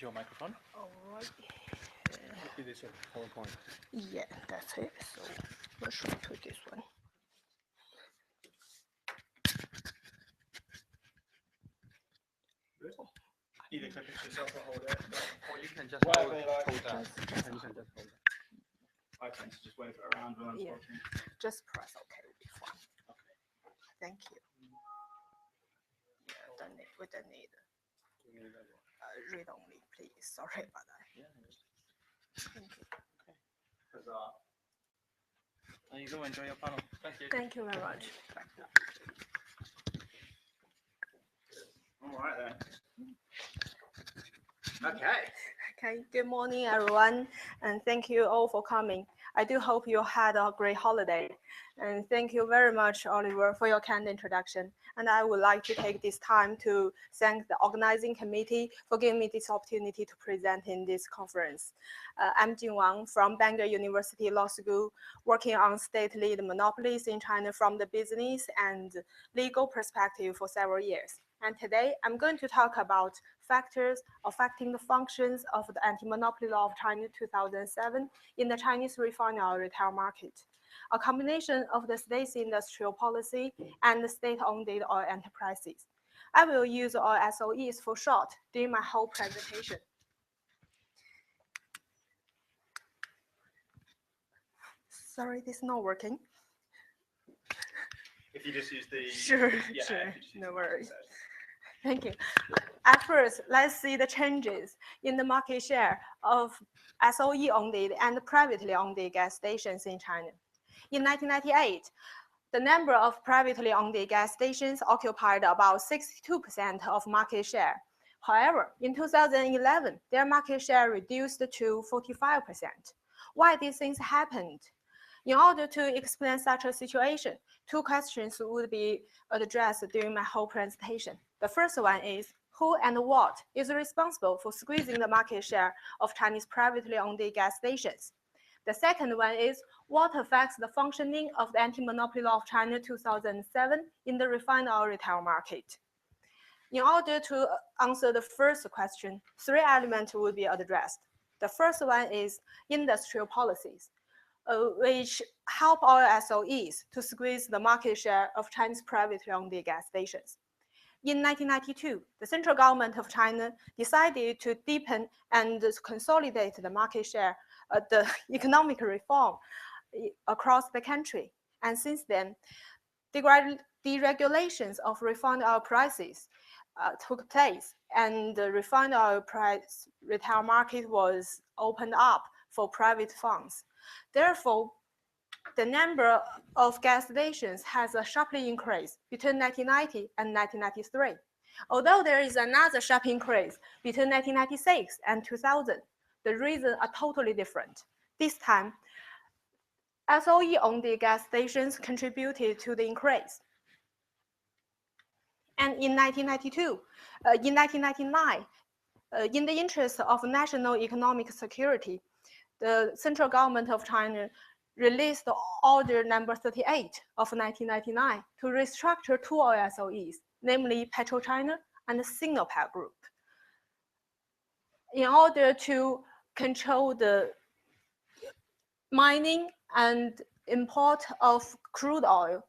is your microphone. All right. It is a PowerPoint. Yeah, that's it. So where should I put this one? Good. Either clip it yourself or hold it. Or you can just hold Whatever you like. that. And you can just hold it. I tend to just wave it around when I'm Yeah. talking. Just press OK will be fine. Okay. Thank you. Yeah, don't need, we don't need read only, please. Sorry about that. Yeah. Thank you. Huzzah. There you go. Enjoy your panel. Thank you. Thank you very much. All right then. Okay. Okay, good morning, everyone, and thank you all for coming. I do hope you had a great holiday. And thank you very much, Oliver, for your kind introduction. And I would like to take this time to thank the Organizing Committee for giving me this opportunity to present in this conference. I'm Jing Wang from Bangor University Law School, working on state-led monopolies in China from the business and legal perspective for several years. And today, I'm going to talk about factors affecting the functions of the anti-monopoly law of China 2007 in the Chinese refined oil retail market, a combination of the state's industrial policy and the state-owned oil enterprises. I will use oil SOEs for short during my whole presentation. Sorry, this is not working. If you just use the... Sure, yeah, sure, no worries. Episode. Thank you. At first, let's see the changes in the market share of SOE-owned and privately owned gas stations in China. In 1998, the number of privately owned gas stations occupied about 62% of market share. However, in 2011, their market share reduced to 45%. Why these things happened? In order to explain such a situation, two questions would be addressed during my whole presentation. The first one is, who and what is responsible for squeezing the market share of Chinese privately owned gas stations? The second one is, what affects the functioning of the anti-monopoly law of China 2007 in the refined oil retail market? In order to answer the first question, three elements will be addressed. The first one is industrial policies, which help oil SOEs to squeeze the market share of Chinese privately owned gas stations. In 1992, the central government of China decided to deepen and consolidate the market share, the economic reform across the country. And since then, deregulations of refined oil prices took place, and the refined oil price retail market was opened up for private funds. Therefore, the number of gas stations has sharply increased between 1990 and 1993. Although there is another sharp increase between 1996 and 2000, the reasons are totally different. This time, SOE-owned gas stations contributed to the increase. And in 1999, in the interest of national economic security, the central government of China released Order number 38 of 1999 to restructure two oil SOEs, namely PetroChina and the Sinopec Group, in order to control the mining and import of crude oil,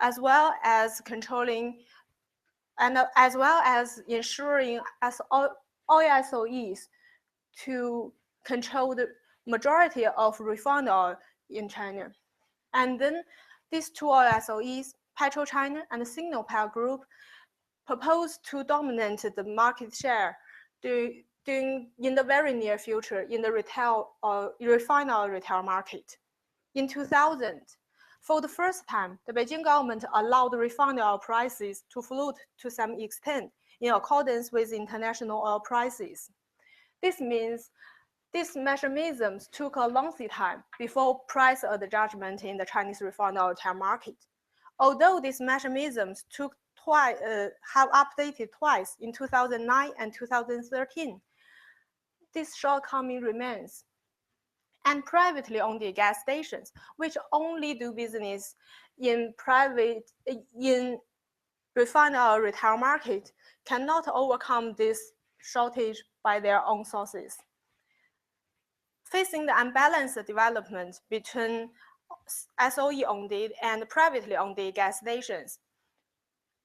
as well as controlling and as well as ensuring oil SOEs to control the majority of refined oil in China. And then these two oil SOEs, PetroChina and the Sinopec Group, proposed to dominate the market share in the very near future in the refined oil retail market. In 2000, for the first time, the Beijing government allowed refined oil prices to float to some extent in accordance with international oil prices. This means these mechanisms took a lengthy time before price adjustment in the Chinese refined oil retail market. Although these mechanisms have updated twice in 2009 and 2013, this shortcoming remains. And privately owned gas stations, which only do business in refined oil retail market, cannot overcome this shortage by their own sources. Facing the unbalanced development between SOE-owned and privately owned gas stations,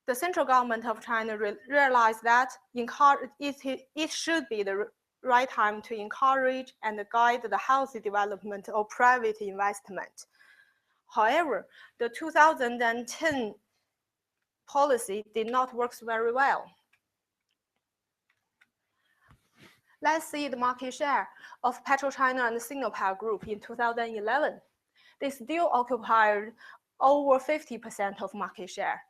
the central government of China realized that it should be the right time to encourage and guide the healthy development of private investment. However, the 2010 policy did not work very well. Let's see the market share of PetroChina and the Sinopec Group in 2011. They still occupied over 50% of market share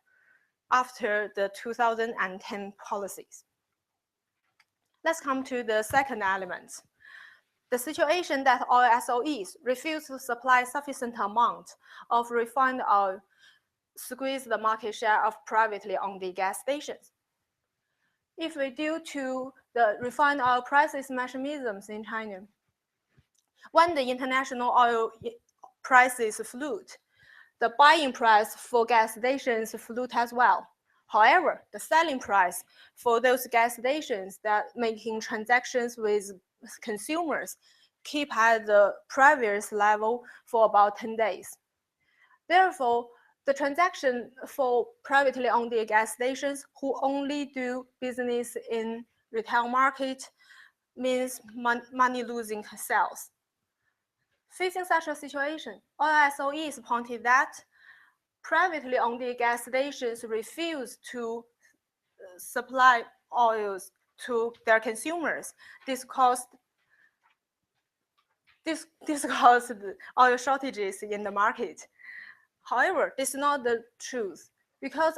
after the 2010 policies. Let's come to the second element. The situation that oil SOEs refuse to supply sufficient amount of refined oil squeeze the market share of privately owned gas stations. If we due to the refined oil prices mechanisms in China, when the international oil prices float, the buying price for gas stations float as well. However, the selling price for those gas stations that making transactions with consumers keep at the previous level for about 10 days. Therefore, the transaction for privately owned gas stations who only do business in retail market means money losing sales. Facing such a situation, oil SOEs pointed that privately owned gas stations refuse to supply oils to their consumers. This caused oil shortages in the market. However, this is not the truth, because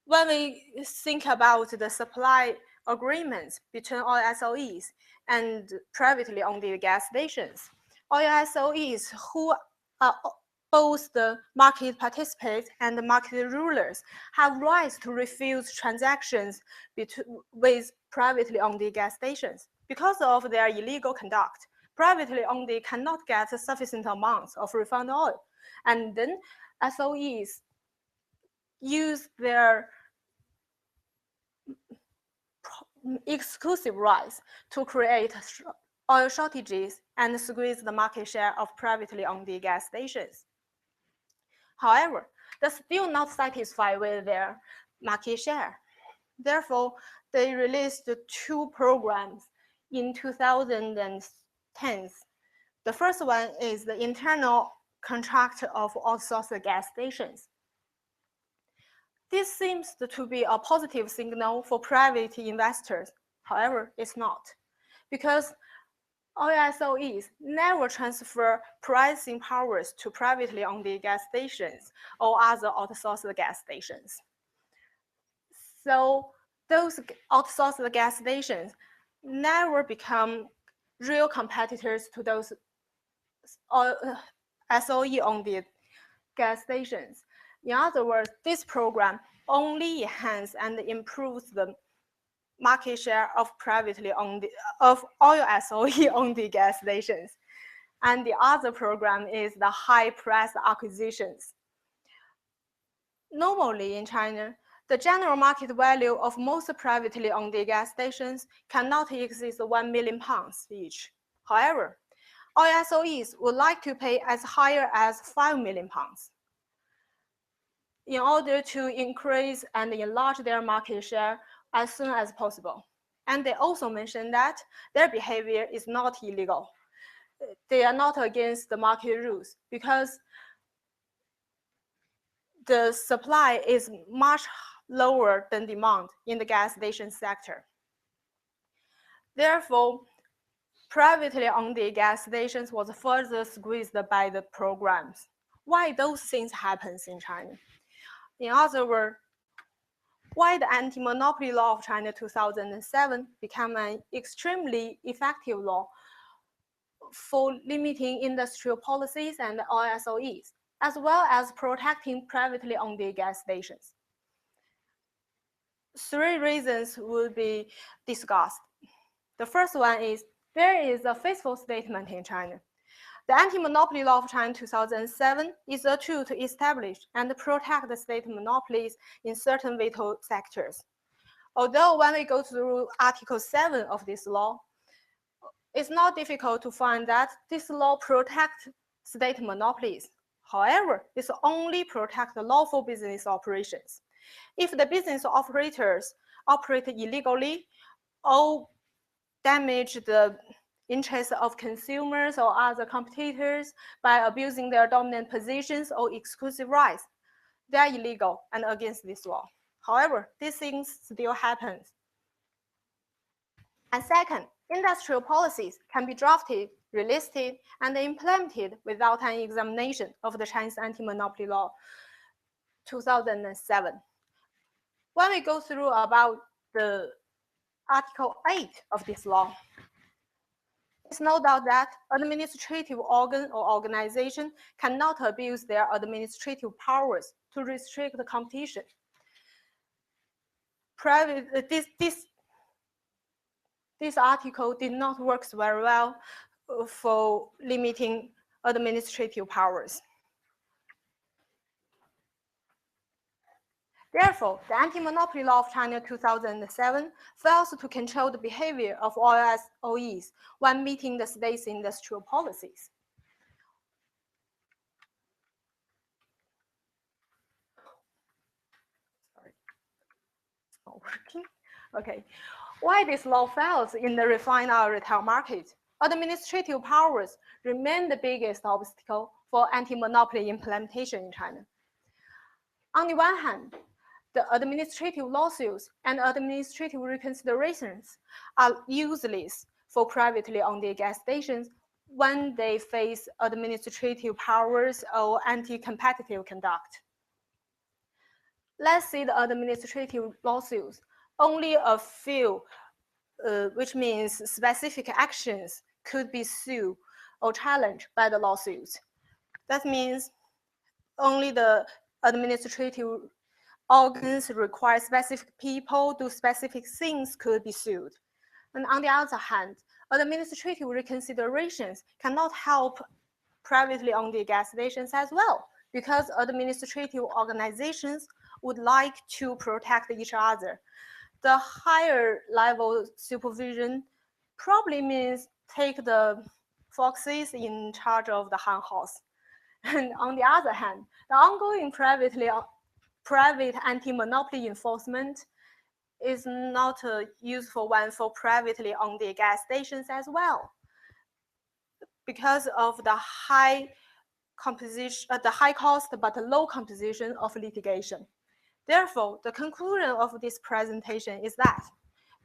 when we think about the supply agreements between oil SOEs and privately owned gas stations, oil SOEs who are both the market participants and the market rulers have rights to refuse transactions with privately owned gas stations. Because of their illegal conduct, privately owned cannot get sufficient amounts of refined oil. And then SOEs use their exclusive rights to create oil shortages and squeeze the market share of privately owned gas stations. However, they're still not satisfied with their market share. Therefore, they released two programs in 2010. The first one is the internal contract of outsourced gas stations. This seems to be a positive signal for private investors. However, it's not, because oil SOEs never transfer pricing powers to privately owned gas stations or other outsourced gas stations. So those outsourced gas stations never become real competitors to those SOE-owned gas stations. In other words, this program only enhances and improves the market share of privately owned oil SOE-owned gas stations. And the other program is the high price acquisitions. Normally in China, the general market value of most privately owned gas stations cannot exceed 1 million pounds each. However, oil SOEs would like to pay as high as 5 million pounds in order to increase and enlarge their market share as soon as possible. And they also mentioned that their behavior is not illegal. They are not against the market rules, because the supply is much lower than demand in the gas station sector. Therefore, privately owned gas stations was further squeezed by the programs. Why those things happen in China? In other words, why the anti-monopoly law of China 2007 became an extremely effective law for limiting industrial policies and oil SOEs, as well as protecting privately owned gas stations. 3 reasons will be discussed. The first one is there is a faithful statement in China. The anti-monopoly law of China 2007 is a tool to establish and protect the state monopolies in certain vital sectors. Although when we go through Article 7 of this law, it's not difficult to find that this law protects state monopolies. However, this only protects the lawful business operations. If the business operators operate illegally or damage the interests of consumers or other competitors by abusing their dominant positions or exclusive rights, they are illegal and against this law. However, these things still happen. And second, industrial policies can be drafted, relisted, and implemented without an examination of the Chinese Anti-Monopoly Law 2007. When we go through about the Article 8 of this law, it's no doubt that administrative organ or organization cannot abuse their administrative powers to restrict the competition. This article did not work very well for limiting administrative powers. Therefore, the Anti-Monopoly Law of China 2007 fails to control the behavior of OSOEs when meeting the state's industrial policies. Sorry, it's not working. Okay. Why this law fails in the refined retail market? Administrative powers remain the biggest obstacle for anti-monopoly implementation in China. On the one hand, the administrative lawsuits and administrative reconsiderations are useless for privately owned gas stations when they face administrative powers or anti-competitive conduct. Let's see the administrative lawsuits. Only a few, which means specific actions, could be sued or challenged by the lawsuits. That means only the administrative organs require specific people do specific things could be sued. And on the other hand, administrative reconsiderations cannot help privately owned gas stations as well, because administrative organizations would like to protect each other. The higher level supervision probably means take the foxes in charge of the hen house. And on the other hand, the ongoing private anti-monopoly enforcement is not a useful one for privately owned gas stations as well, because of the high cost but low composition of litigation. Therefore, the conclusion of this presentation is that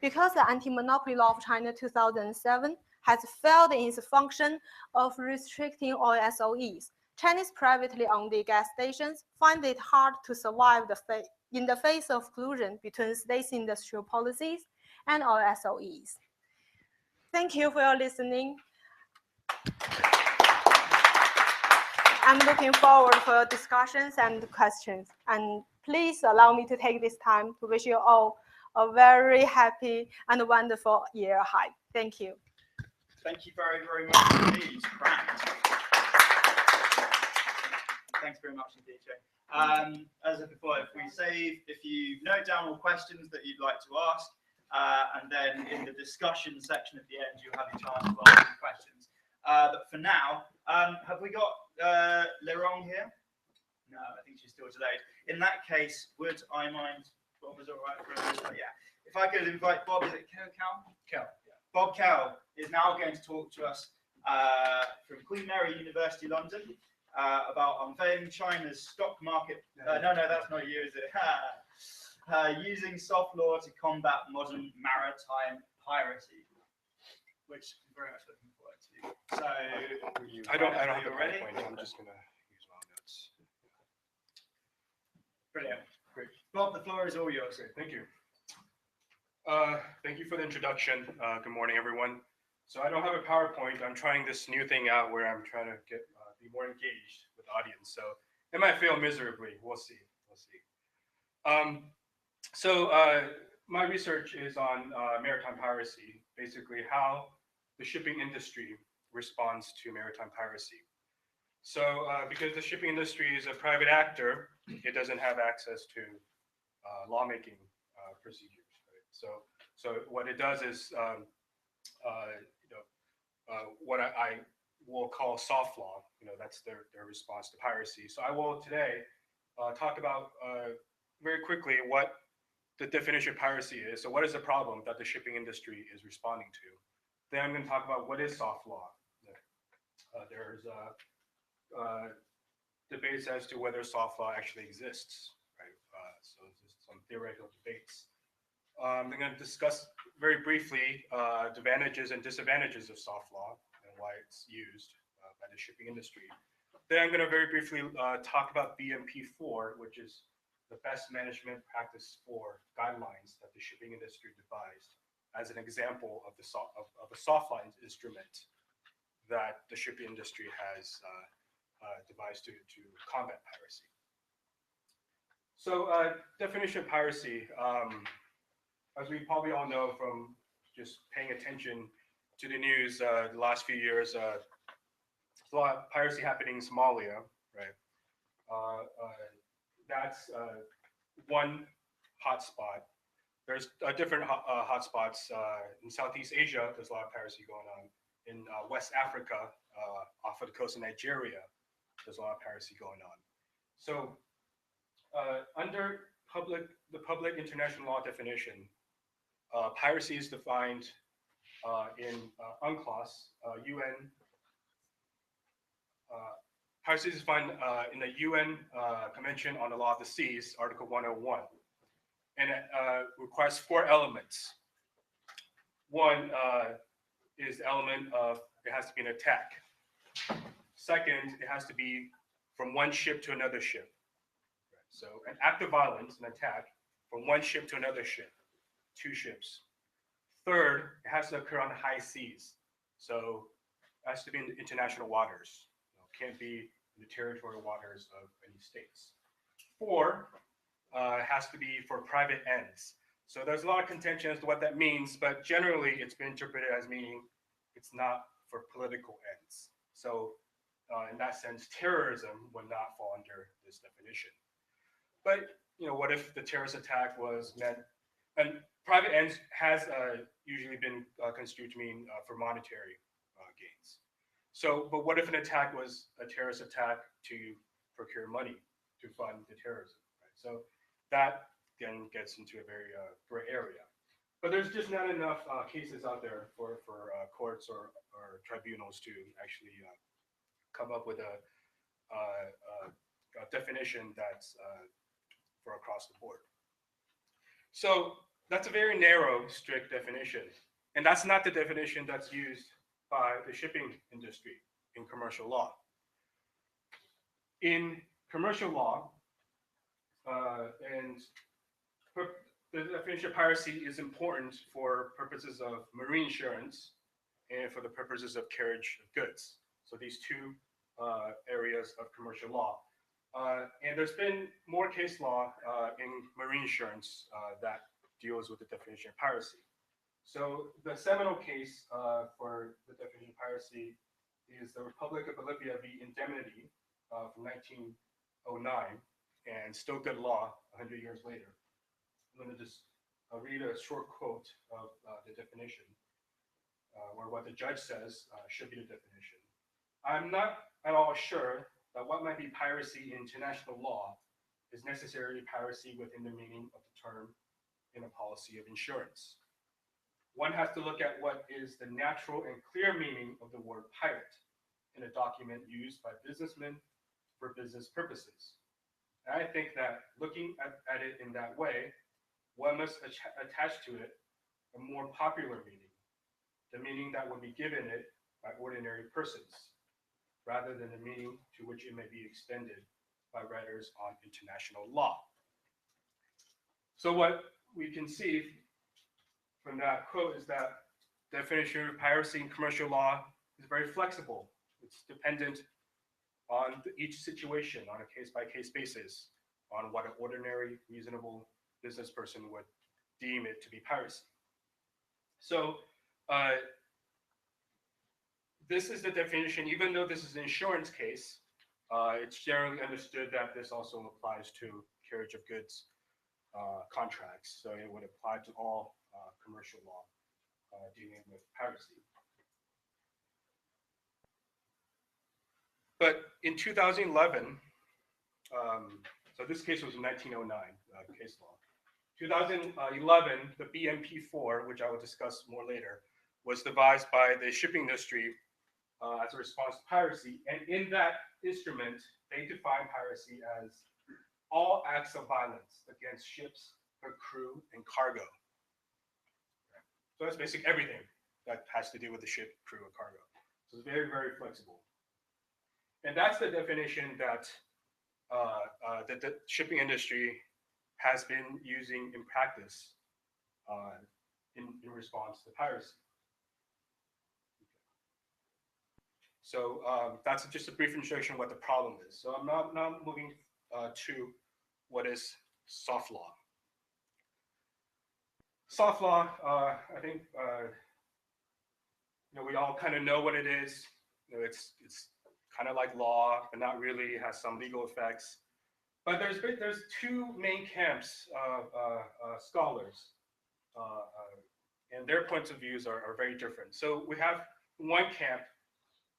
because the Anti-Monopoly Law of China 2007 has failed in its function of restricting OSOEs, Chinese privately owned gas stations find it hard to survive in the face of collusion between state industrial policies and OSOEs. Thank you for your listening. I'm looking forward for your discussions and questions. And please allow me to take this time to wish you all a very happy and wonderful year ahead. Thank you. Thank you very, very much indeed. Thanks very much indeed, Jing. As I said before, if you note down all questions that you'd like to ask, and then in the discussion section at the end, you'll have your chance to ask some questions. But for now, have we got Lerong here? No, I think she's still delayed. In that case, would I mind, Bob, is it all right for us? Yeah. If I could invite Bob, is it Cal? Cal. Yeah. Bob Cal is now going to talk to us from Queen Mary University, London, about unveiling China's stock market. No, that's not you, is it? Using soft law to combat modern maritime piracy, which I'm very much looking forward to. So I don't have a PowerPoint. I'm just going to use my notes. Brilliant. Great. Bob, the floor is all yours. Okay, thank you. Thank you for the introduction. Good morning, everyone. So I don't have a PowerPoint. I'm trying this new thing out where I'm trying to be more engaged with the audience. So it might fail miserably. We'll see. My research is on maritime piracy, basically how the shipping industry responds to maritime piracy. So because the shipping industry is a private actor, it doesn't have access to lawmaking procedures. Right? So what it does is, what I will call soft law. That's their response to piracy. So I will today talk about very quickly what the definition of piracy is. So what is the problem that the shipping industry is responding to? Then I'm going to talk about what is soft law. There's debates as to whether soft law actually exists, right? So there's some theoretical debates. I'm going to discuss very briefly the advantages and disadvantages of soft law and why it's used by the shipping industry. Then I'm going to very briefly talk about BMP4, which is the best management practice for guidelines that the shipping industry devised as an example of a soft law instrument that the shipping industry has devised to combat piracy. So definition of piracy, as we probably all know from just paying attention to the news the last few years, there's a lot of piracy happening in Somalia, right? That's one hotspot. There's different hotspots in Southeast Asia. There's a lot of piracy going on. In West Africa, off of the coast of Nigeria, there's a lot of piracy going on. So under the public international law definition, piracy is defined in UNCLOS, UN. Piracy is defined in the UN Convention on the Law of the Seas, Article 101. And it requires 4 elements. One is the element of it has to be an attack. Second, it has to be from one ship to another ship. So an act of violence, an attack, from one ship to another ship, 2 ships. Third, it has to occur on the high seas. So it has to be in the international waters. Can't be in the territorial waters of any states. 4, it has to be for private ends. So there's a lot of contention as to what that means, but generally it's been interpreted as meaning it's not for political ends. So in that sense, terrorism would not fall under this definition. But what if the terrorist attack was meant, and private ends has usually been construed to mean for monetary gains. So, but what if an attack was a terrorist attack to procure money to fund the terrorism, right? So that again gets into a very gray area. But there's just not enough cases out there for courts or tribunals to actually come up with a definition that's for across the board. So that's a very narrow, strict definition. And that's not the definition that's used by the shipping industry in commercial law. In commercial law, and the definition of piracy is important for purposes of marine insurance and for the purposes of carriage of goods. So these 2 areas of commercial law. And there's been more case law in marine insurance that deals with the definition of piracy. So the seminal case for the definition of piracy is the Republic of Bolivia v. Indemnity from 1909, and still good law 100 years later. I'm going to just read a short quote of the definition, or what the judge says should be the definition. I'm not at all sure that what might be piracy in international law is necessarily piracy within the meaning of the term in a policy of insurance. One has to look at what is the natural and clear meaning of the word pirate in a document used by businessmen for business purposes. And I think that looking at it in that way, one must attach to it a more popular meaning, the meaning that would be given it by ordinary persons, rather than the meaning to which it may be extended by writers on international law. So what we can see from that quote is that the definition of piracy in commercial law is very flexible. It's dependent on each situation on a case-by-case basis on what an ordinary, reasonable business person would deem it to be piracy. So this is the definition. Even though this is an insurance case, it's generally understood that this also applies to carriage of goods contracts. So it would apply to all commercial law dealing with piracy. But in 2011, so this case was in 1909 case law. 2011, the BMP4, which I will discuss more later, was devised by the shipping industry as a response to piracy. And in that instrument, they define piracy as all acts of violence against ships, their crew, and cargo. So that's basically everything that has to do with the ship, crew, and cargo. So it's very, very flexible. And that's the definition that the shipping industry has been using in practice in response to piracy. So that's just a brief introduction of what the problem is. So I'm now moving to what is soft law. Soft law, I think we all kind of know what it is. It's kind of like law, but not really. It has some legal effects. But there's two main camps of scholars, and their points of views are very different. So we have one camp,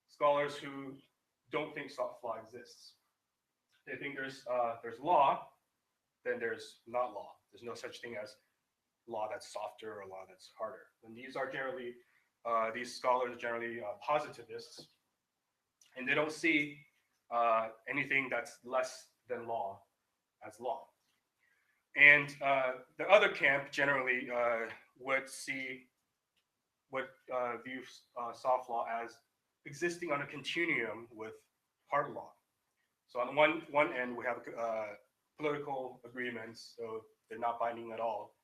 scholars who don't think soft law exists. They think there's law, then there's not law. There's no such thing as law that's softer or law that's harder. And these are generally, these scholars are generally positivists, and they don't see anything that's less than law as law. And the other camp generally would view soft law as existing on a continuum with hard law. So on one end, we have political agreements, so they're not binding at all.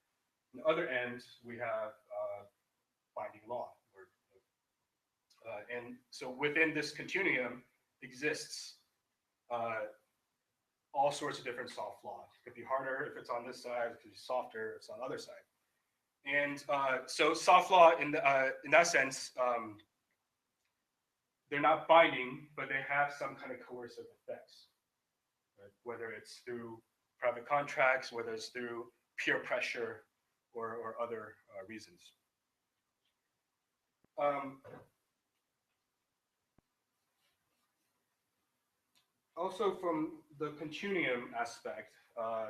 On the other end, we have binding law. And so within this continuum exists all sorts of different soft law. It could be harder if it's on this side, it could be softer if it's on the other side. And so soft law in that sense, they're not binding, but they have some kind of coercive effects, right? Whether it's through private contracts, whether it's through peer pressure or other reasons. Also from the continuum aspect,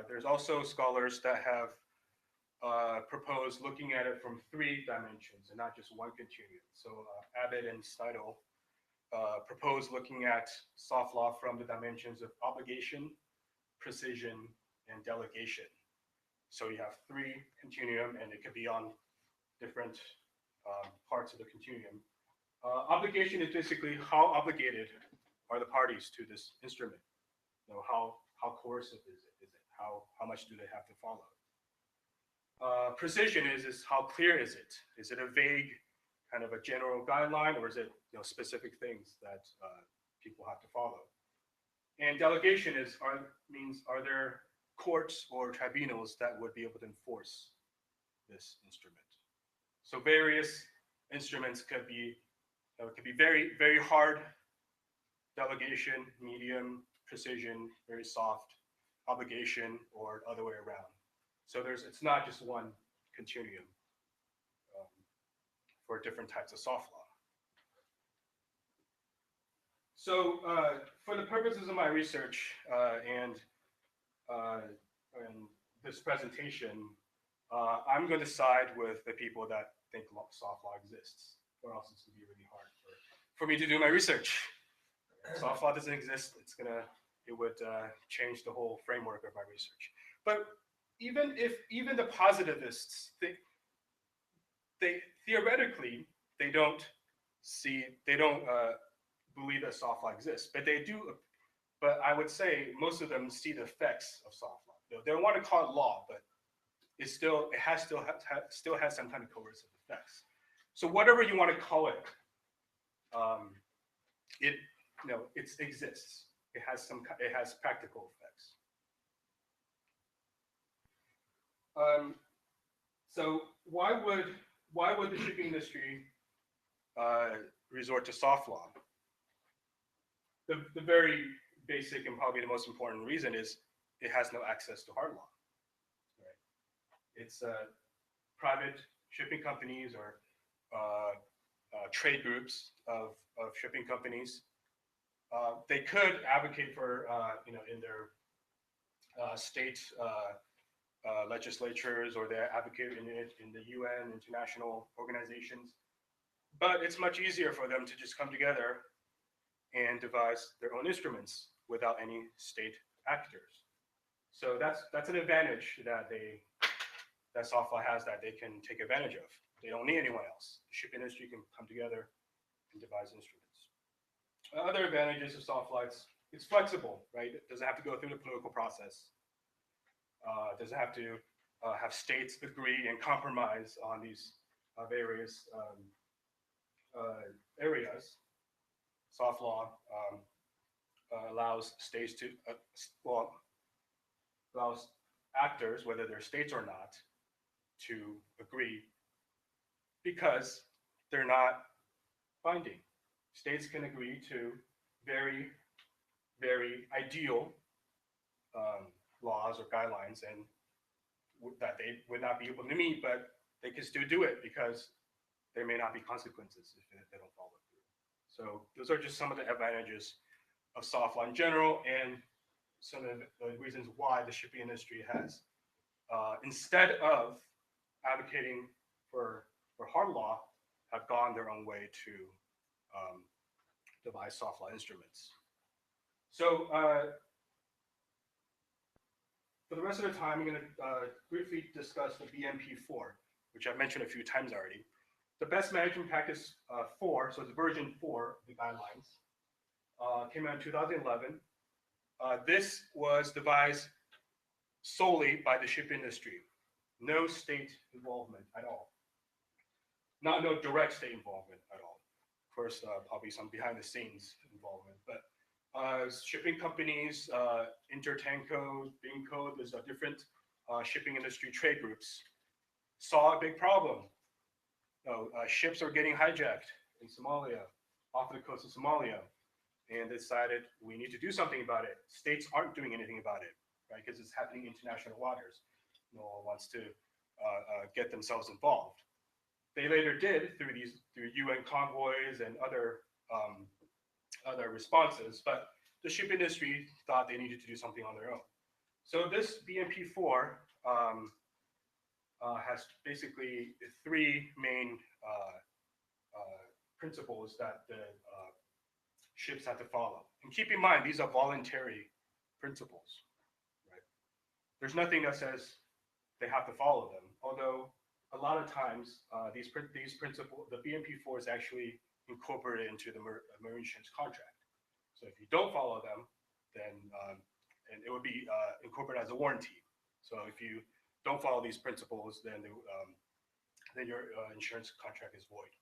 there's also scholars that have proposed looking at it from 3 dimensions and not just one continuum. So Abbott and Steidl proposed looking at soft law from the dimensions of obligation, precision, and delegation. So you have 3 continuum, and it could be on different parts of the continuum. Obligation is basically how obligated are the parties to this instrument? How coercive is it? How much do they have to follow? Precision is how clear is it? Is it a vague kind of a general guideline, or is it specific things that people have to follow? And delegation means are there courts or tribunals that would be able to enforce this instrument? So various instruments could be very, very hard delegation, medium, precision, very soft, obligation, or other way around. So it's not just one continuum for different types of soft law. So for the purposes of my research and this presentation, I'm going to side with the people that think soft law exists, or else it's going to be really hard for me to do my research. Soft law doesn't exist. It would change the whole framework of my research. But even the positivists, they theoretically they don't believe that soft law exists, but they do. But I would say most of them see the effects of soft law. They don't want to call it law, but it still has some kind of coercive effects. So whatever you want to call it, it exists. It has practical effects. So why would the shipping industry resort to soft law? The very basic and probably the most important reason is it has no access to hard law. Right? It's private shipping companies or trade groups of shipping companies. They could advocate for, in their state legislatures, or they advocate in the UN, international organizations. But it's much easier for them to just come together and devise their own instruments without any state actors. So that's an advantage that SOFLA has that they can take advantage of. They don't need anyone else. The ship industry can come together and devise instruments. Other advantages of SOFLA, it's flexible, right? It doesn't have to go through the political process. It doesn't have to have states agree and compromise on these various areas. SOFLA allows states to, allows actors, whether they're states or not, to agree because they're not binding. States can agree to very, very ideal laws or guidelines, and that they would not be able to meet, but they can still do it because there may not be consequences if they don't follow through. So those are just some of the advantages of SOFLA in general, and some of the reasons why the shipping industry has, instead of advocating for hard law, have gone their own way to devise SOFLA instruments. So for the rest of the time, I'm going to briefly discuss the BMP4, which I've mentioned a few times already. The Best Management Practice 4, so it's version 4 of the guidelines, came out in 2011. This was devised solely by the ship industry. No state involvement at all. No direct state involvement at all. Of course, probably some behind the scenes involvement, but shipping companies, Intertanko, Bingco, there's different shipping industry trade groups, saw a big problem. Ships are getting hijacked in Somalia, off the coast of Somalia, and decided we need to do something about it. States aren't doing anything about it, right? Because it's happening in international waters. No one wants to get themselves involved. They later did through UN convoys and other responses, but the ship industry thought they needed to do something on their own. So this BMP4 has basically three main principles that the ships have to follow. And keep in mind, these are voluntary principles, right? There's nothing that says they have to follow them, although a lot of times these principles, the BMP4 is actually incorporated into the marine insurance contract. So if you don't follow them, then and it would be incorporated as a warranty. So if you don't follow these principles, then your insurance contract is void.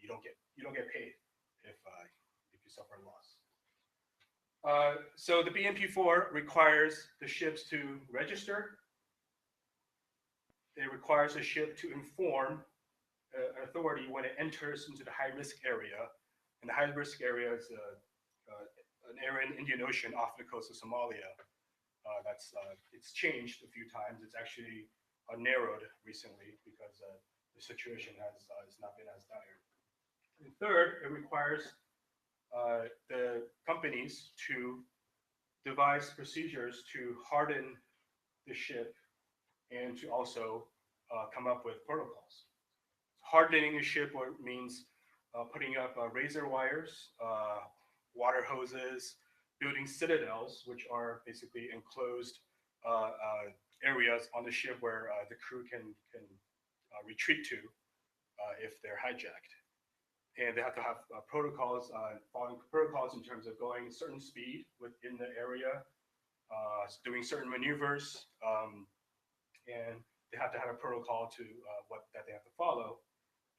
You don't get paid if you suffer a loss. So the BMP4 requires the ships to register. It requires a ship to inform an authority when it enters into the high-risk area. And the high-risk area is an area in the Indian Ocean off the coast of Somalia. It's changed a few times. It's actually narrowed recently because the situation has not been as dire. And third, it requires the companies to devise procedures to harden the ship and to also come up with protocols. Hardening a ship means putting up razor wires, water hoses, building citadels, which are basically enclosed areas on the ship where the crew can retreat to if they're hijacked. And they have to have protocols, following protocols in terms of going a certain speed within the area, doing certain maneuvers, and they have to have a protocol to that they have to follow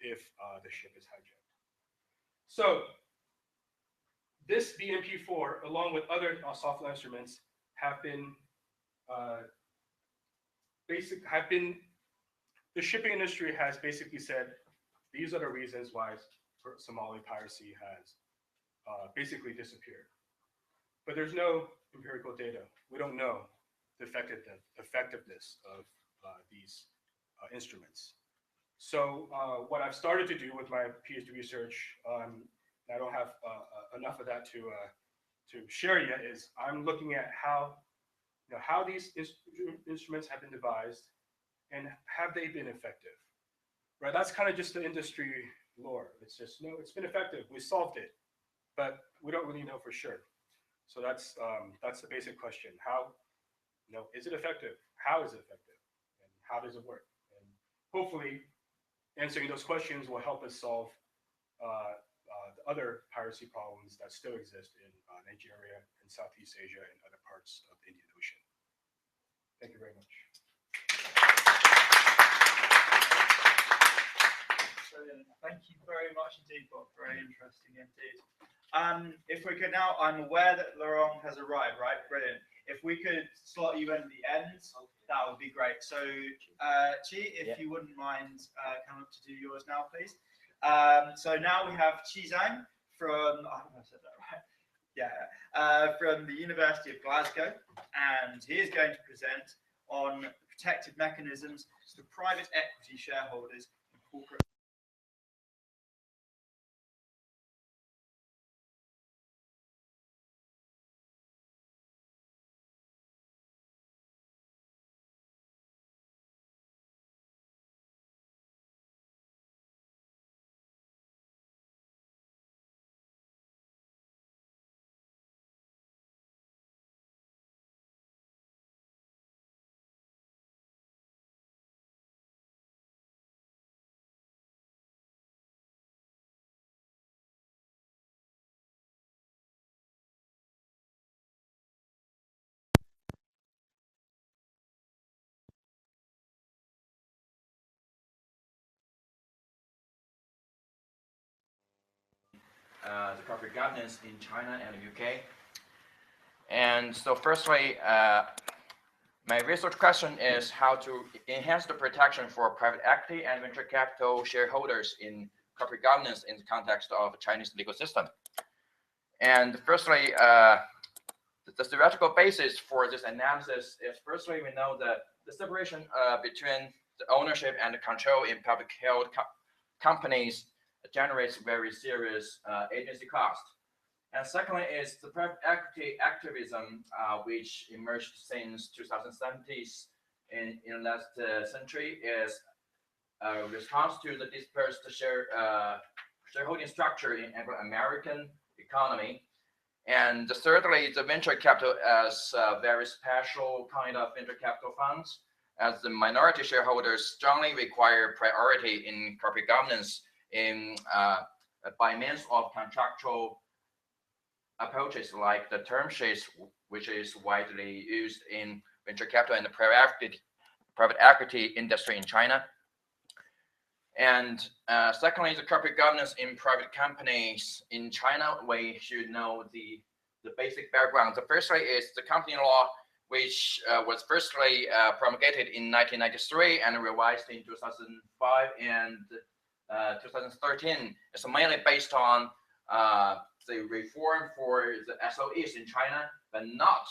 if the ship is hijacked. So this BMP4, along with other SOFLA instruments, have been the shipping industry has basically said these are the reasons why Somali piracy has basically disappeared. But there's no empirical data. We don't know the effectiveness of these instruments. So what I've started to do with my PhD research, I don't have enough of that to share yet, is I'm looking at how these instruments have been devised and have they been effective, right? That's kind of just the industry lore. It's just, no, it's been effective. We solved it, but we don't really know for sure. So that's the basic question. How, is it effective? How is it effective? And how does it work? And hopefully answering those questions will help us solve the other piracy problems that still exist in Nigeria and Southeast Asia and other parts of the Indian Ocean. Thank you very much. Brilliant. Thank you very much indeed, Bob. Very interesting indeed. If we could now, I'm aware that Lerong has arrived, right? Brilliant. If we could slot you in at the end, that would be great. So, Chi, if you wouldn't mind coming up to do yours now, please. So now we have Zhang from, I hope I said that right. Yeah, from the University of Glasgow, and he is going to present on protective mechanisms for private equity shareholders in corporate. The corporate governance in China and the UK. And so firstly, my research question is how to enhance the protection for private equity and venture capital shareholders in corporate governance in the context of the Chinese legal system. And firstly, the theoretical basis for this analysis is firstly, we know that the separation between the ownership and the control in public held companies generates very serious agency cost. And secondly is the private equity activism, which emerged since 2070s in the last century, is a response to the dispersed shareholding structure in Anglo-American economy. And thirdly, the venture capital as a very special kind of venture capital funds, as the minority shareholders strongly require priority in corporate governance by means of contractual approaches like the term sheets, which is widely used in venture capital and the private equity industry in China. And secondly, the corporate governance in private companies in China, we should know the basic background. The firstly is the company law, which was firstly promulgated in 1993 and revised in 2005 and 2013. It's mainly based on the reform for the SOEs in China, but not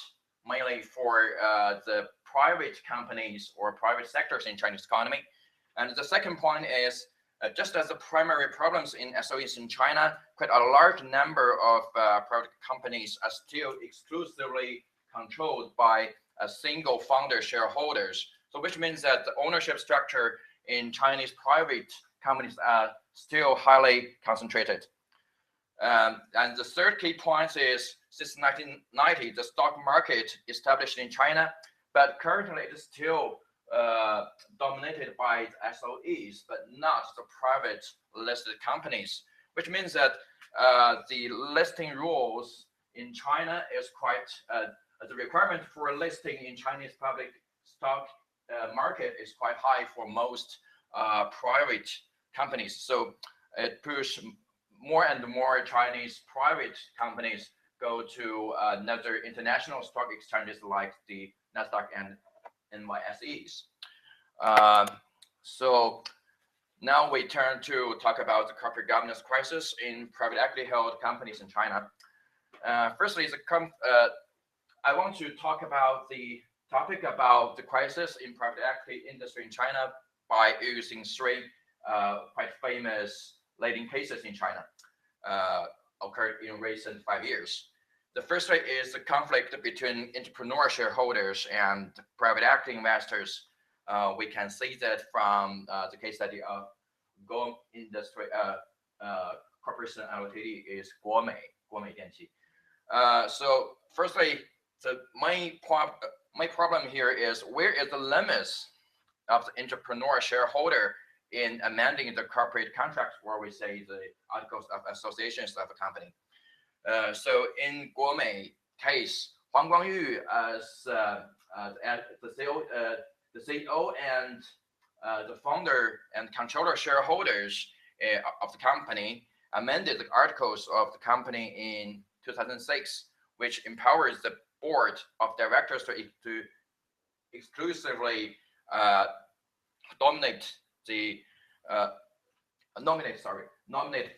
mainly for the private companies or private sectors in Chinese economy. And the second point is, just as the primary problems in SOEs in China, quite a large number of private companies are still exclusively controlled by a single founder shareholders. So which means that the ownership structure in Chinese private companies are still highly concentrated. And the third key point is, since 1990, the stock market established in China, but currently it is still dominated by the SOEs, but not the private listed companies, which means that the listing rules in China is quite, the requirement for listing in Chinese public stock market is quite high for most private companies. So it pushes more and more Chinese private companies go to another international stock exchanges like the Nasdaq and NYSEs. So now we turn to talk about the corporate governance crisis in private equity held companies in China. Firstly, I want to talk about the topic about the crisis in private equity industry in China by using three quite famous leading cases in China occurred in recent 5 years. The first way is the conflict between entrepreneur shareholders and private equity investors. We can see that from the case study of Gome Industry Corporation Ltd is Guomei Dianqi. So firstly, my problem here is where is the limits of the entrepreneur shareholder in amending the corporate contract, where we say the articles of associations of a company. So in Guomei case, Huang Guangyu as the CEO and the founder and controller shareholders of the company amended the articles of the company in 2006, which empowers the board of directors to exclusively nominate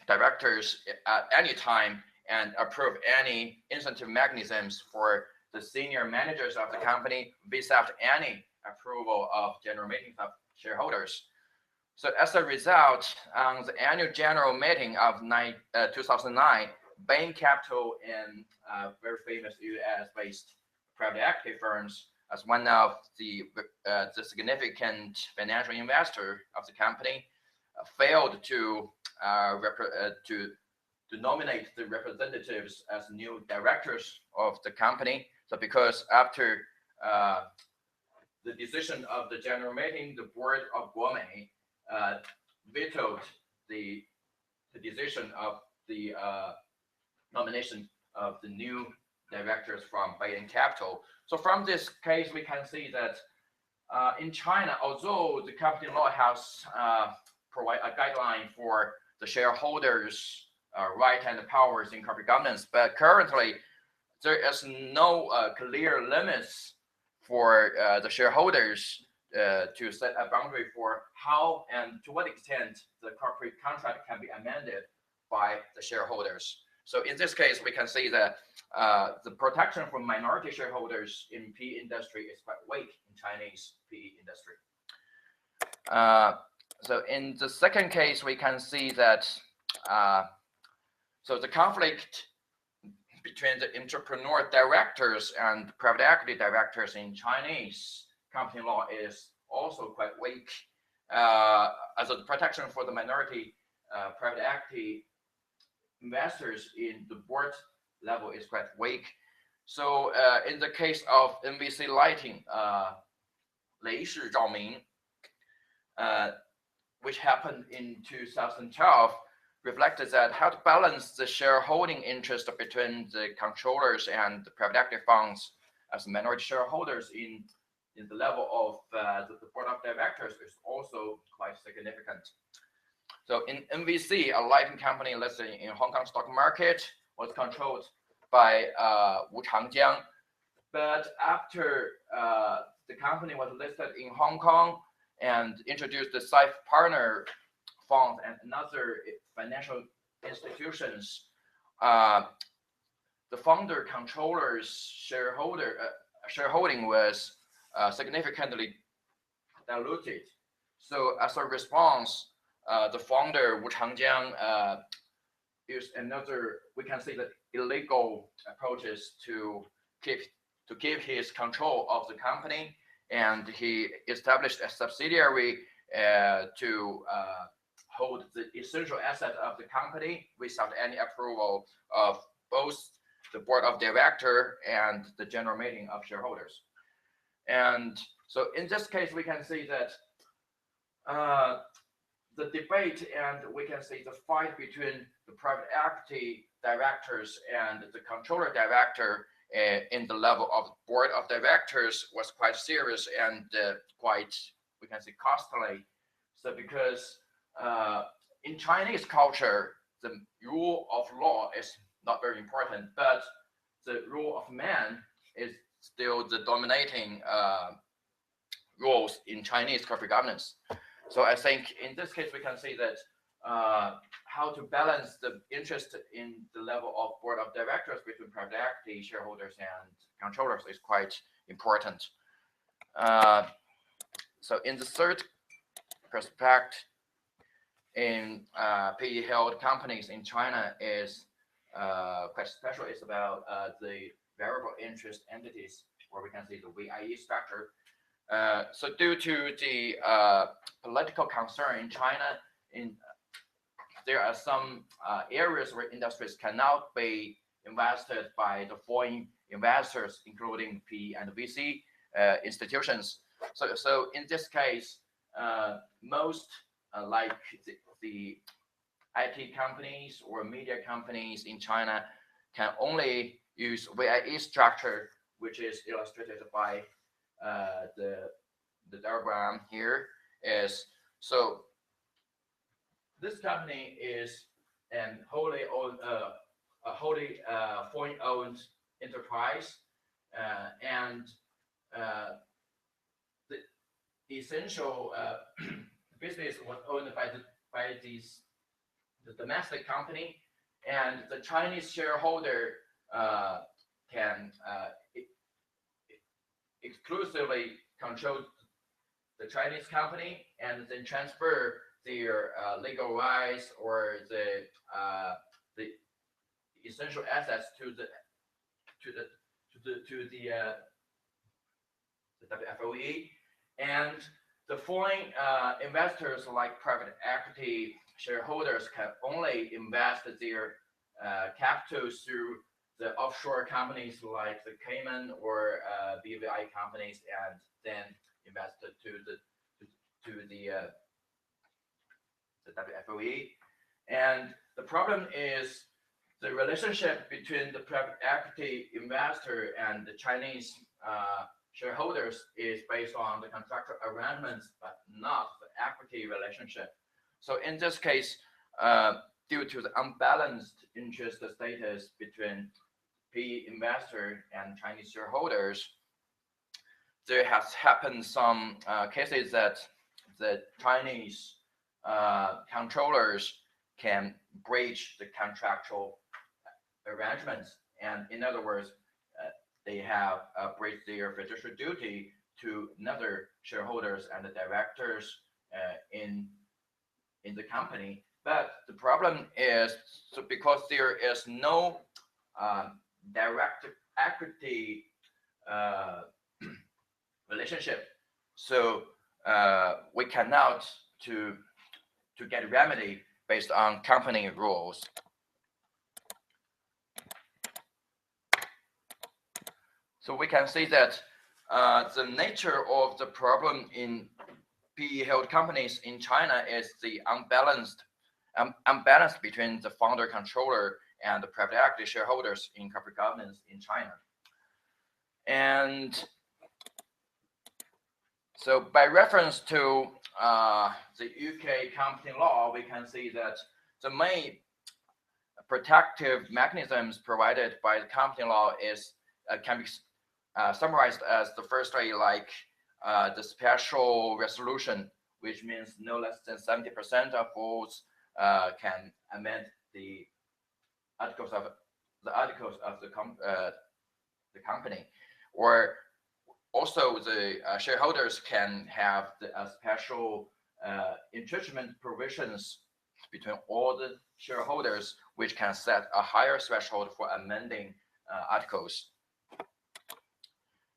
directors at any time and approve any incentive mechanisms for the senior managers of the company without any approval of general meetings of shareholders. So as a result, on the annual general meeting of 2009, Bain Capital and very famous US-based private equity firms, as one of the significant financial investor of the company, failed to nominate the representatives as new directors of the company. So because after the decision of the general meeting, the board of Guomei vetoed the decision of the nomination of the new directors from Bain Capital. So from this case, we can see that in China, although the company law has provide a guideline for the shareholders' right and powers in corporate governance, but currently there is no clear limits for the shareholders to set a boundary for how and to what extent the corporate contract can be amended by the shareholders. So in this case, we can see that the protection for minority shareholders in PE industry is quite weak in Chinese PE industry. So in the second case, we can see that so the conflict between the entrepreneur directors and private equity directors in Chinese company law is also quite weak. As the protection for the minority private equity investors in the board level is quite weak. So in the case of MVC Lighting, Lei Shi Zhaoming, which happened in 2012, reflected that how to balance the shareholding interest between the controllers and the private equity funds as minority shareholders in the level of the board of directors is also quite significant. So in MVC, a lighting company listed in Hong Kong stock market, was controlled by Wu Changjiang. But after the company was listed in Hong Kong and introduced the Safe Partner Fund and another financial institutions, the founder controllers shareholding was significantly diluted. So as a response, the founder Wu Changjiang used another, we can say that illegal approaches to keep his control of the company, and he established a subsidiary to hold the essential asset of the company without any approval of both the board of director and the general meeting of shareholders. And so in this case, we can see that the debate and we can see the fight between the private equity directors and the controller director in the level of board of directors was quite serious and quite, we can say, costly. So because in Chinese culture, the rule of law is not very important, but the rule of man is still the dominating rules in Chinese corporate governance. So I think in this case, we can see that how to balance the interest in the level of board of directors between private equity shareholders and controllers is quite important. So in the third perspective in PE-held companies in China is quite special. It's about the variable interest entities, where we can see the VIE structure. So due to the political concern in China, there are some areas where industries cannot be invested by the foreign investors, including PE and VC institutions. So in this case, most like the IT companies or media companies in China can only use VIE structure, which is illustrated by the diagram here. So this company is a wholly foreign-owned enterprise, and the essential business was owned by the domestic company, and the Chinese shareholder can exclusively control the Chinese company and then transfer their legal rights or the essential assets to the WFOE, and the foreign investors like private equity shareholders can only invest their capital through the offshore companies like the Cayman or BVI companies, and then invest to the WFOE. And the problem is the relationship between the private equity investor and the Chinese shareholders is based on the contractual arrangements, but not the equity relationship. So in this case, due to the unbalanced interest status between PE investor and Chinese shareholders, there has happened some cases that the Chinese controllers can breach the contractual arrangements, and in other words, they have breached their fiduciary duty to another shareholders and the directors in the company. But the problem is, so because there is no direct equity relationship, so we cannot to get remedy based on company rules. So we can see that the nature of the problem in PE-held companies in China is the unbalance between the founder controller and the private equity shareholders in corporate governance in China. And so by reference to the UK company law, we can see that the main protective mechanisms provided by the company law is can be summarized as the first way, like the special resolution, which means no less than 70% of votes can amend the articles of the company, or also the shareholders can have the special entrenchment provisions between all the shareholders, which can set a higher threshold for amending articles.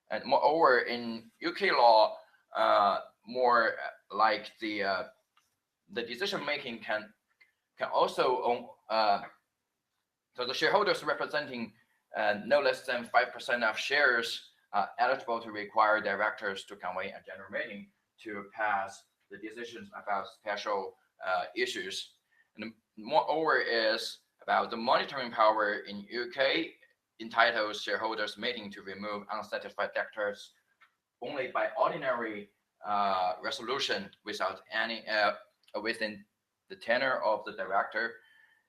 And moreover, in UK law, more like the decision making can also own. So the shareholders representing no less than 5% of shares are eligible to require directors to convene a general meeting to pass the decisions about special issues. And moreover is about the monitoring power in UK entitles shareholders meeting to remove unsatisfied debtors only by ordinary resolution without any within the tenure of the director.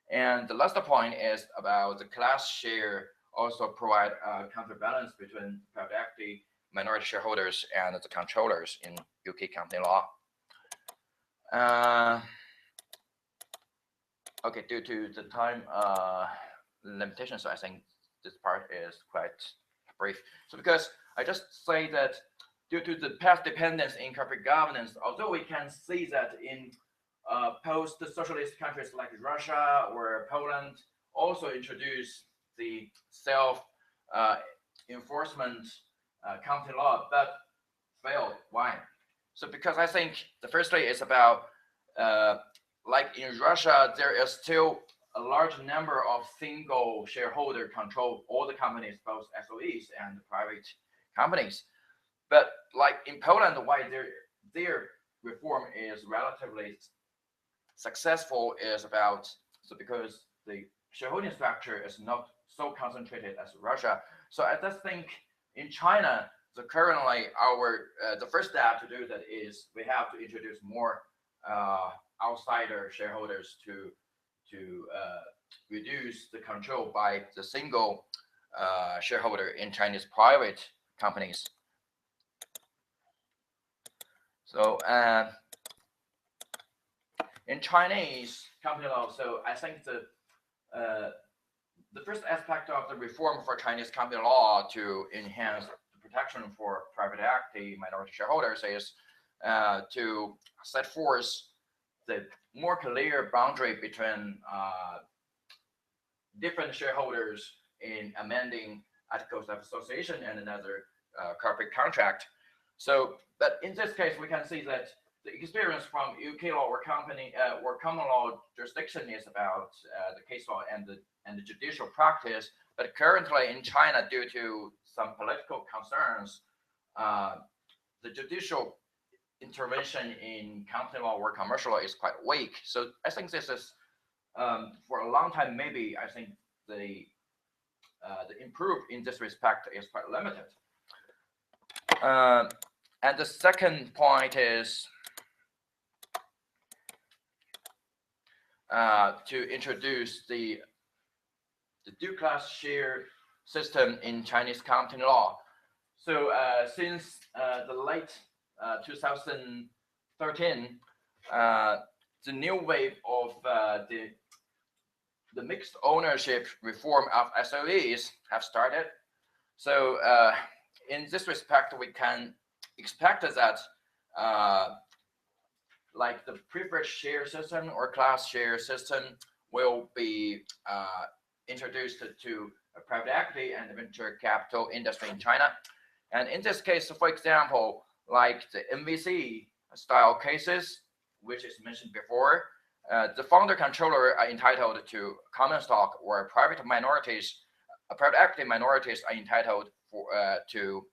And the last point is about the class share also provide a counterbalance between private equity, minority shareholders, and the controllers in UK company law. Okay, due to the time limitations, so I think this part is quite brief. So because I just say that due to the past dependence in corporate governance, although we can see that in post-socialist countries like Russia or Poland also introduce the self-enforcement company law, but failed. Why? So because I think the firstly is about like in Russia, there is still a large number of single shareholder control all the companies, both SOEs and private companies. But like in Poland, why their reform is relatively successful is about because the shareholding structure is not so concentrated as Russia. So I just think in China, so currently the first step to do that is we have to introduce more outsider shareholders to reduce the control by the single shareholder in Chinese private companies. So in Chinese company law, so I think the first aspect of the reform for Chinese company law to enhance the protection for private equity minority shareholders is to set forth the more clear boundary between different shareholders in amending articles of association and another corporate contract. So, but in this case, we can see that the experience from UK law or common law jurisdiction is about the case law and the judicial practice. But currently in China, due to some political concerns, the judicial intervention in company law or commercial law is quite weak. So I think this is for a long time, maybe I think the improve in this respect is quite limited. And the second point is to introduce the dual class share system in Chinese company law. So since the late 2013, the new wave of the mixed ownership reform of SOEs have started. So in this respect, we can expect that like the preferred share system or class share system will be introduced to a private equity and venture capital industry in China. And in this case, for example, like the MVC style cases, which is mentioned before, the founder controller are entitled to common stock, or private equity minorities are entitled to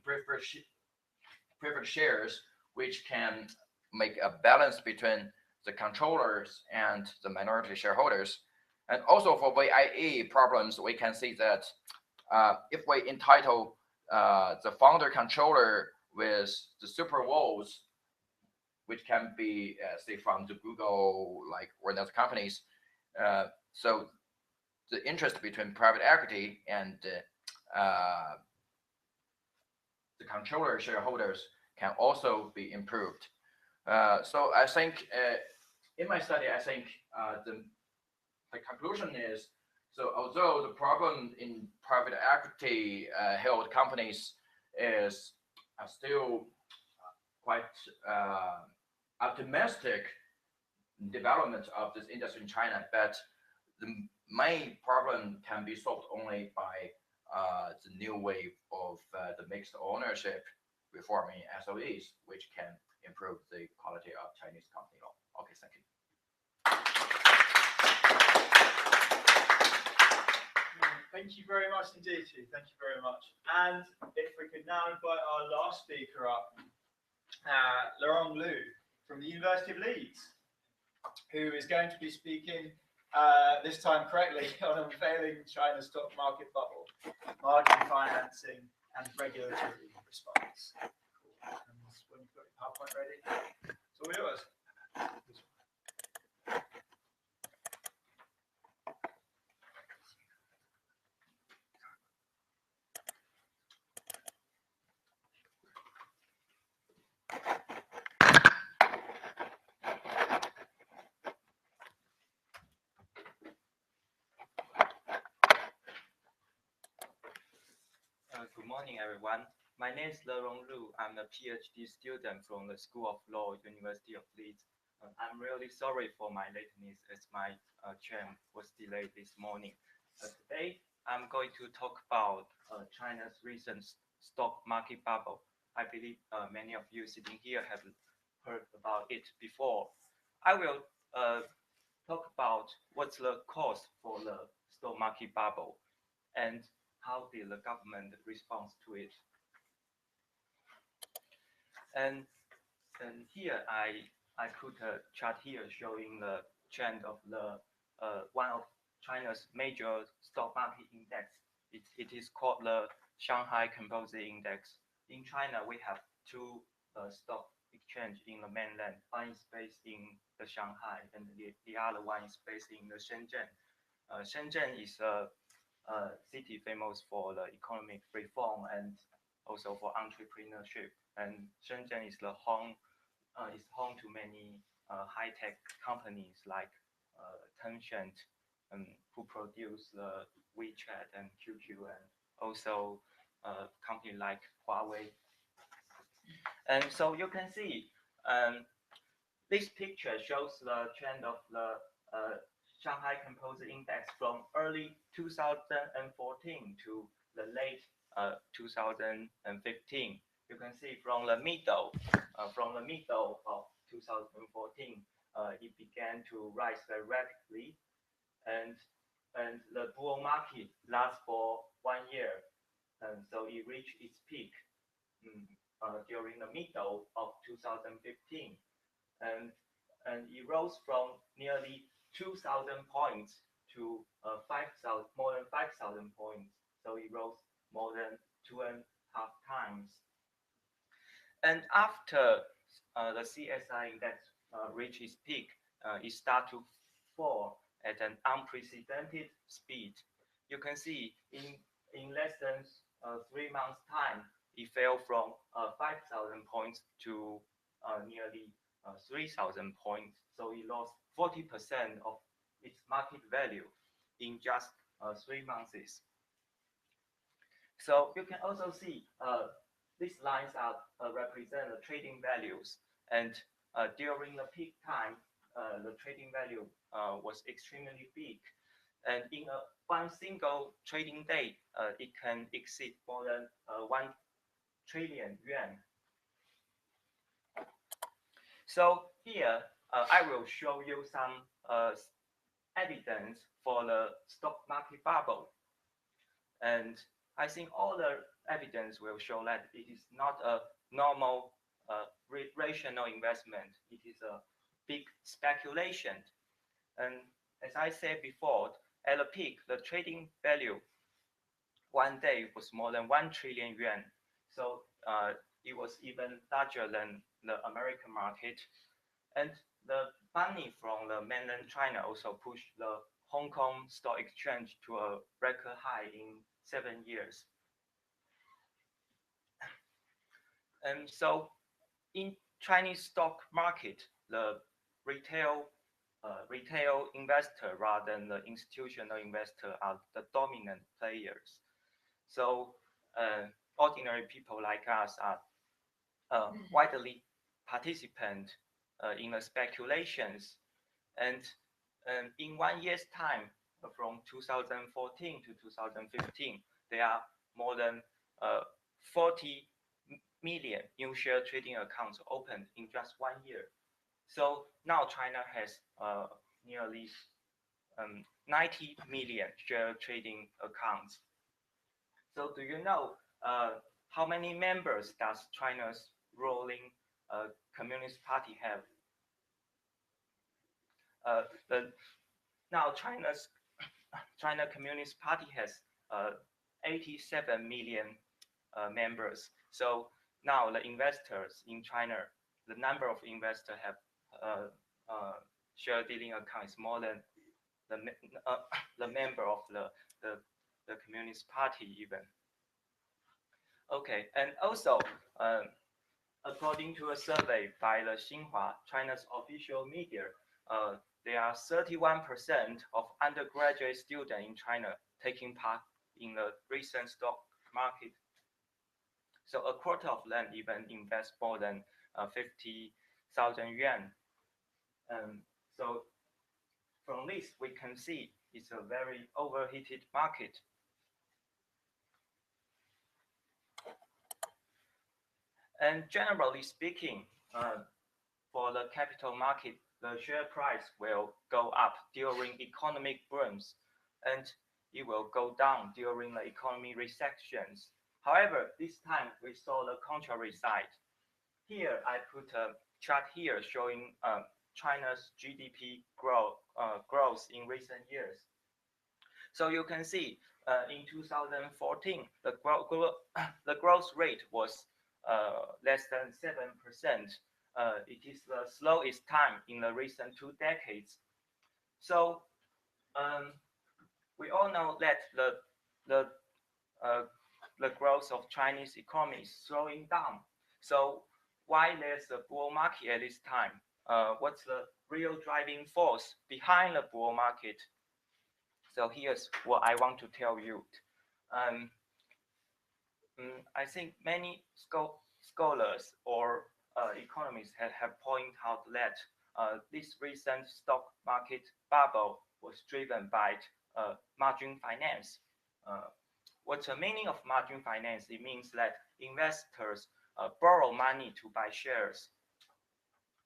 preferred shares, which can make a balance between the controllers and the minority shareholders. And also for VIE problems, we can see that if we entitle the founder controller with the super votes, which can be say from the Google or other companies, so the interest between private equity and the controller shareholders can also be improved. So I think in my study, I think the conclusion is, so although the problem in private equity held companies is still quite optimistic development of this industry in China, but the main problem can be solved only by the new wave of the mixed ownership reforming SOEs, which can improve the quality of Chinese company law. Okay, thank you. Thank you very much indeed, Xu. Thank you very much. And if we could now invite our last speaker up, Lerong Lu from the University of Leeds, who is going to be speaking this time correctly on unveiling China's stock market bubble, margin financing, and regulatory response. Cool. And when you've got your PowerPoint ready, it's all yours. Good morning, everyone. My name is Lerong. I'm a PhD student from the School of Law, University of Leeds. I'm really sorry for my lateness as my train was delayed this morning. Today, I'm going to talk about China's recent stock market bubble. I believe many of you sitting here have heard about it before. I will talk about what's the cause for the stock market bubble and how did the government respond to it. And here I put a chart here showing the trend of the one of China's major stock market index. It is called the Shanghai Composite Index. In China, we have two stock exchange in the mainland. One is based in the Shanghai, and the other one is based in the Shenzhen. Shenzhen is a city famous for the economic reform and also for entrepreneurship. And Shenzhen is home to many high-tech companies like Tencent, who produce the WeChat and QQ, and also company like Huawei. And so you can see this picture shows the trend of the Shanghai Composite Index from early 2014 to the late 2015. You can see from the middle of 2014, it began to rise very rapidly, and the bull market lasts for 1 year, and so it reached its peak during the middle of 2015, and it rose from nearly 2,000 points to more than 5,000 points. So it rose more than 2.5 times. And after the CSI index reached its peak, it started to fall at an unprecedented speed. You can see in less than 3 months' time, it fell from 5,000 points to nearly 3,000 points. So it lost 40% of its market value in just 3 months. So you can also see these lines represent the trading values, and during the peak time, the trading value was extremely big, and in one single trading day, it can exceed more than 1 trillion yuan. So here I will show you some evidence for the stock market bubble, and I think all the evidence will show that it is not a normal rational investment. It is a big speculation. And as I said before, at the peak, the trading value 1 day was more than 1 trillion yuan. So it was even larger than the American market. And the money from the mainland China also pushed the Hong Kong Stock Exchange to a record high in 7 years. And so in Chinese stock market, the retail investor rather than the institutional investor are the dominant players. So ordinary people like us are widely participant in the speculations, and in 1 year's time, from 2014 to 2015, there are more than 40 million new share trading accounts opened in just 1 year. So now China has nearly 90 million share trading accounts. So do you know how many members does China's ruling Communist Party have? Now China Communist Party has 87 million members. So now the investors in China, the number of investors have share dealing accounts more than the member of the Communist Party even. Okay, and also according to a survey by the Xinhua, China's official media, there are 31% of undergraduate students in China taking part in the recent stock market So a quarter of them even invest more than 50,000 yuan. So from this, we can see it's a very overheated market. And generally speaking, for the capital market, the share price will go up during economic booms, and it will go down during the economy recessions. However, this time we saw the contrary side. Here, I put a chart here showing China's GDP growth in recent years. So you can see in 2014, the growth rate was less than 7%. It is the slowest time in the recent 2 decades. So we all know that the growth of Chinese economy is slowing down. So why there's a bull market at this time? What's the real driving force behind the bull market? So here's what I want to tell you. I think many scholars or economists have pointed out that this recent stock market bubble was driven by margin finance. What's the meaning of margin finance? It means that investors borrow money to buy shares.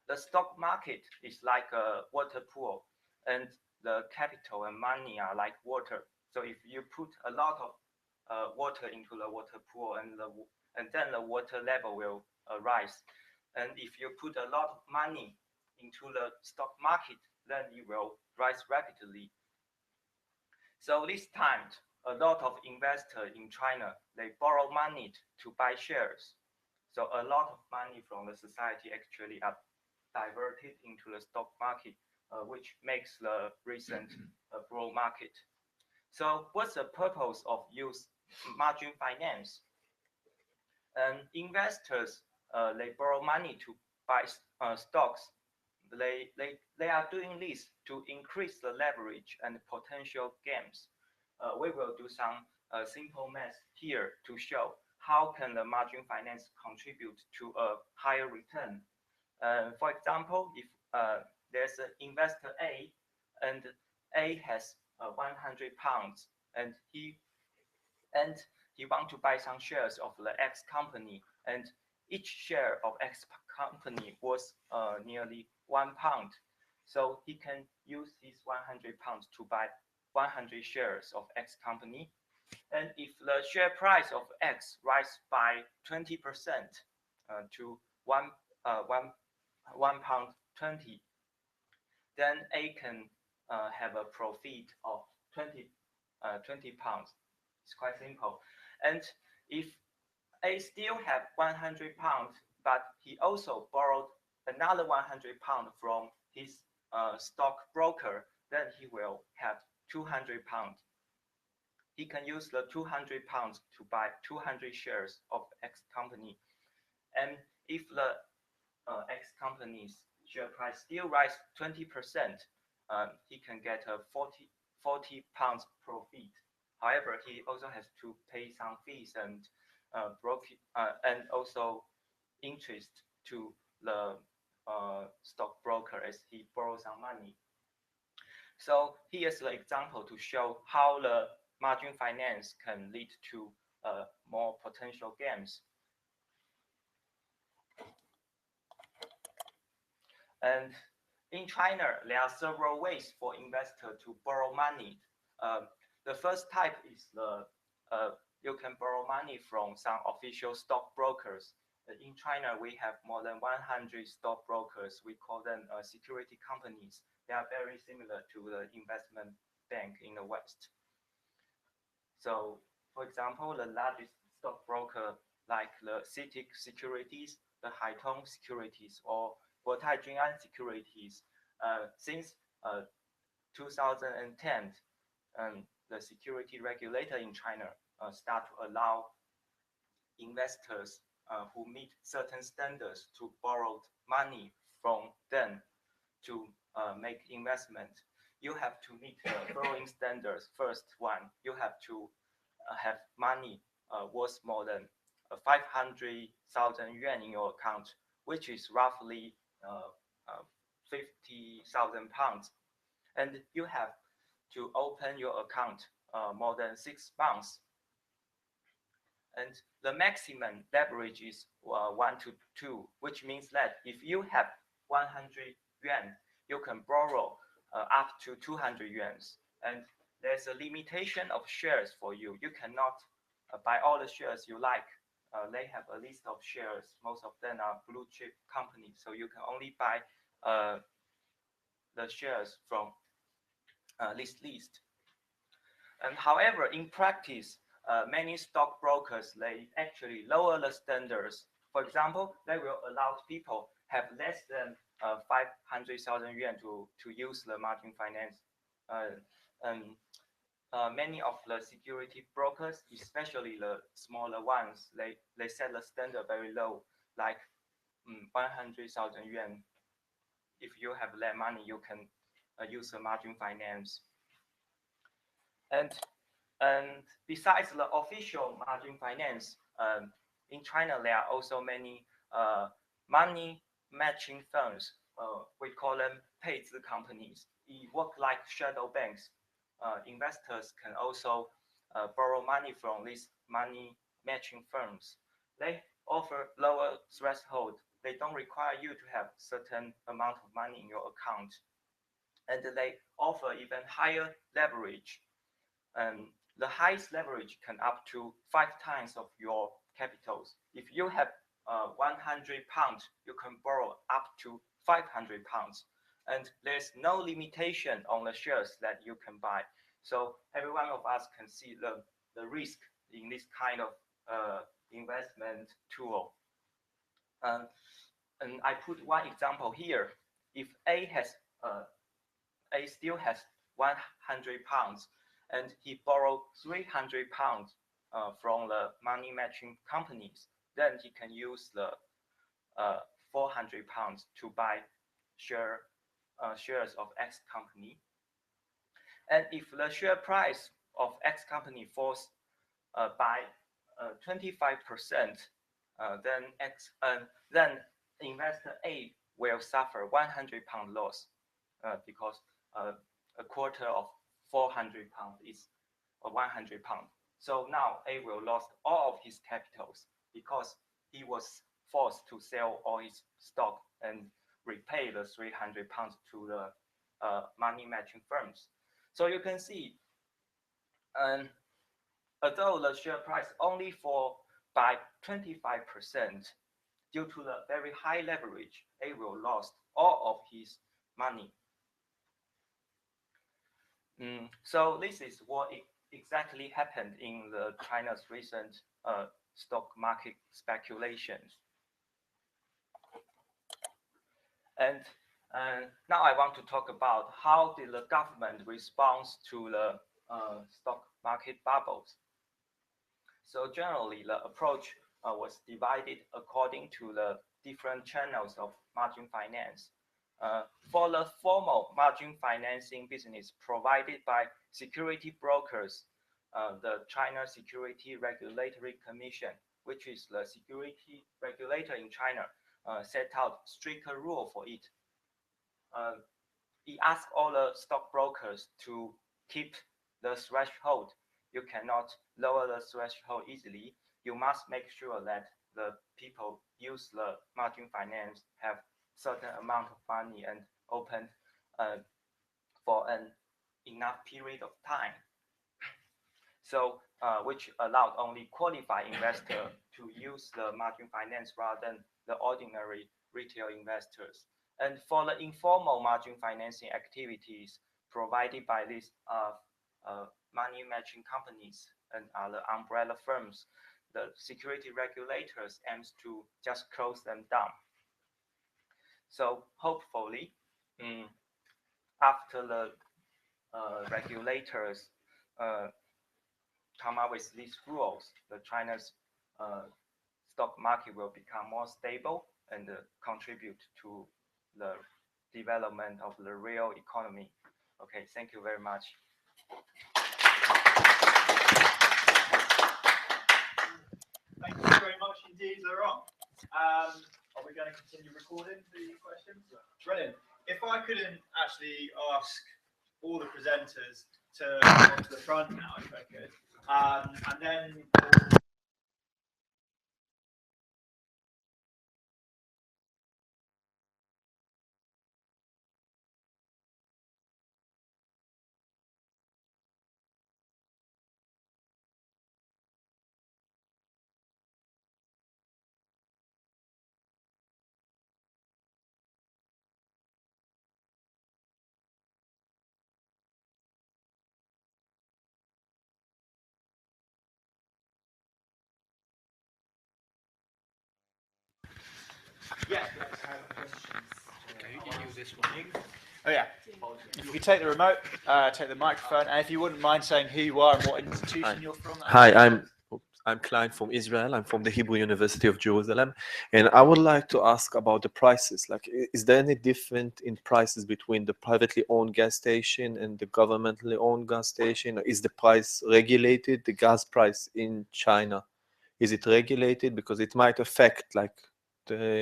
The stock market is like a water pool, and the capital and money are like water. So if you put a lot of water into the water pool, and then the water level will rise. And if you put a lot of money into the stock market, then it will rise rapidly. So this time, a lot of investors in China, they borrow money to buy shares. So a lot of money from the society actually are diverted into the stock market, which makes the recent bull market. So what's the purpose of use margin finance? And investors, they borrow money to buy stocks. They are doing this to increase the leverage and potential gains. We will do some simple math here to show how can the margin finance contribute to a higher return. For example, if there's an investor A, and A has 100 pounds, and he wants to buy some shares of the X company, and each share of X company was nearly £1. So he can use his 100 pounds to buy 100 shares of X company. And if the share price of X rises by 20% to £1.20, then A can have a profit of 20 pounds. It's quite simple. And if A still have 100 pounds, but he also borrowed another 100 pounds from his stock broker, then he will have 200 pounds. He can use the 200 pounds to buy 200 shares of X company. And if the X company's share price still rise 20%, he can get a 40 pounds profit. However, he also has to pay some fees and and also interest to the stockbroker as he borrows some money. So here's the example to show how the margin finance can lead to more potential gains. And in China, there are several ways for investors to borrow money. The first type is you can borrow money from some official stockbrokers. In China, we have more than 100 stockbrokers. We call them security companies. They are very similar to the investment bank in the West. So, for example, the largest stockbroker like the CITIC Securities, the Haitong Securities, or Guotai Junan Securities, since 2010, the security regulator in China start to allow investors who meet certain standards to borrow money from them to make investment. You have to meet the following standards. First one, you have to have money worth more than 500,000 yuan in your account, which is roughly 50,000 pounds. And you have to open your account more than 6 months. And the maximum leverage is 1 to 2, which means that if you have 100 yuan, you can borrow up to 200 yuan. And there's a limitation of shares for you. You cannot buy all the shares you like. They have a list of shares. Most of them are blue chip companies. So you can only buy the shares from this list. And however, in practice, many stockbrokers, they actually lower the standards. For example, they will allow people have less than 500,000 yuan to use the margin finance. Many of the security brokers, especially the smaller ones, they set the standard very low, like 100,000 yuan. If you have that money, you can use the margin finance. And besides the official margin finance, in China, there are also many money matching firms. We call them 配资 companies. They work like shadow banks. Investors can also borrow money from these money matching firms. They offer lower threshold. They don't require you to have certain amount of money in your account. And they offer even higher leverage. The highest leverage can up to 5 times of your capitals. If you have 100 pounds, you can borrow up to 500 pounds. And there's no limitation on the shares that you can buy. So every one of us can see the risk in this kind of investment tool. And I put one example here. If A still has 100 pounds, and he borrowed 300 pounds from the money matching companies, then he can use the 400 pounds to buy shares of X company. And if the share price of X company falls by 25%, then investor A will suffer 100 pound loss because a quarter of 400 pounds is 100 pounds. So now A will lose all of his capitals because he was forced to sell all his stock and repay the 300 pounds to the money matching firms. So you can see, although the share price only fall by 25%, due to the very high leverage, A will lose all of his money. So this is what exactly happened in China's recent stock market speculations. And now I want to talk about how did the government respond to the stock market bubbles. So generally, the approach was divided according to the different channels of margin finance. For the formal margin financing business provided by security brokers, the China Security Regulatory Commission, which is the security regulator in China, set out stricter rule for it. He asked all the stockbrokers to keep the threshold. You cannot lower the threshold easily. You must make sure that the people use the margin finance have certain amount of money and open for an enough period of time. So which allowed only qualified investors to use the margin finance rather than the ordinary retail investors. And for the informal margin financing activities provided by these money matching companies and other umbrella firms, the security regulators aims to just close them down. So hopefully, after the regulators come up with these rules, the China's stock market will become more stable and contribute to the development of the real economy. Okay, thank you very much. Thank you very much indeed, Lerong. Are we going to continue recording the questions? Brilliant. If I couldn't actually ask all the presenters to come to the front now, if I could, and then yeah, let's have questions. Okay, you use this one. Oh yeah. If you could take the remote, take the microphone, and if you wouldn't mind saying who you are and what institution you're from. Hi, I'm Klein from Israel. I'm from the Hebrew University of Jerusalem, and I would like to ask about the prices. Like, is there any difference in prices between the privately owned gas station and the governmentally owned gas station? Or is the price regulated? The gas price in China, is it regulated? Because it might affect like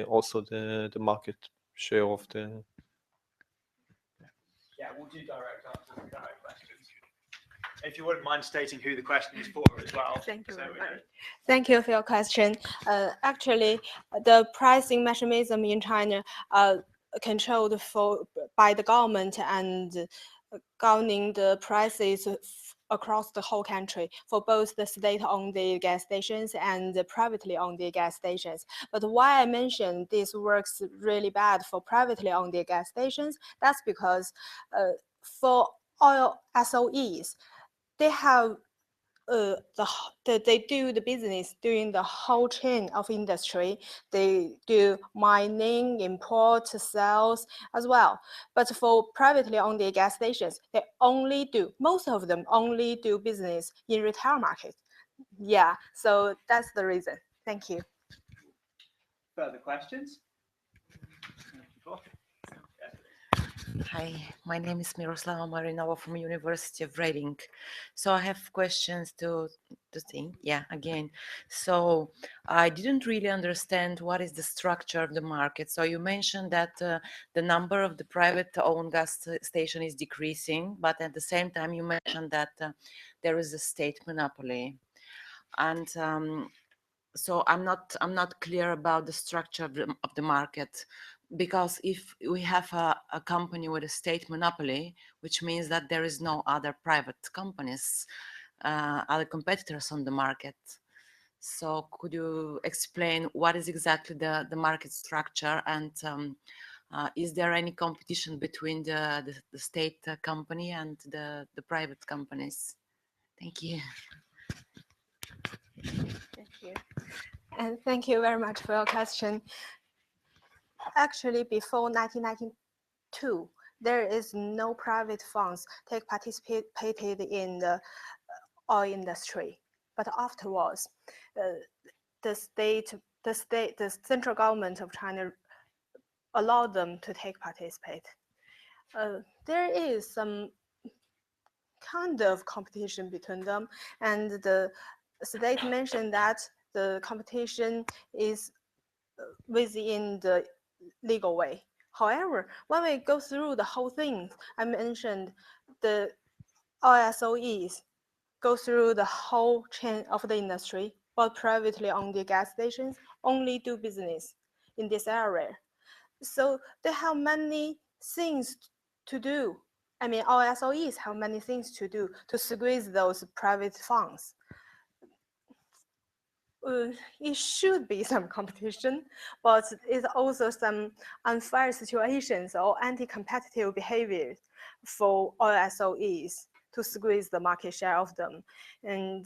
also the market share of the. Yeah, we'll do direct answers and direct questions. If you wouldn't mind stating who the question is for as well. Thank you So very we much. know. Thank you for your question. Actually, the pricing mechanism in China are controlled by the government and governing the prices across the whole country for both the state-owned gas stations and the privately owned gas stations. But why I mentioned this works really bad for privately owned gas stations, that's because for oil SOEs, they have they do the business during the whole chain of industry. They do mining, import, sales as well. But for privately owned gas stations, most of them only do business in retail market. Yeah, so that's the reason. Thank you. Further questions? Hi, my name is Miroslava Marinova from University of Reading. So I have questions to think. Yeah, again. So I didn't really understand what is the structure of the market. So you mentioned that the number of the private-owned gas station is decreasing, but at the same time you mentioned that there is a state monopoly, and so I'm not clear about the structure of the market. Because if we have a company with a state monopoly, which means that there is no other private companies, other competitors on the market. So could you explain what is exactly the market structure, and is there any competition between the state company and the private companies? Thank you. Thank you. And thank you very much for your question. Actually, before 1992, there is no private funds participated in the oil industry. But afterwards, the central government of China allowed them to participate. There is some kind of competition between them, and the state mentioned that the competition is within the legal way. However, when we go through the whole thing, I mentioned the OSOEs go through the whole chain of the industry, but privately owned gas stations only do business in this area. So they have many things to do. I mean, OSOEs have many things to do to squeeze those private funds. It should be some competition, but it's also some unfair situations or anti-competitive behavior for OSOEs to squeeze the market share of them. And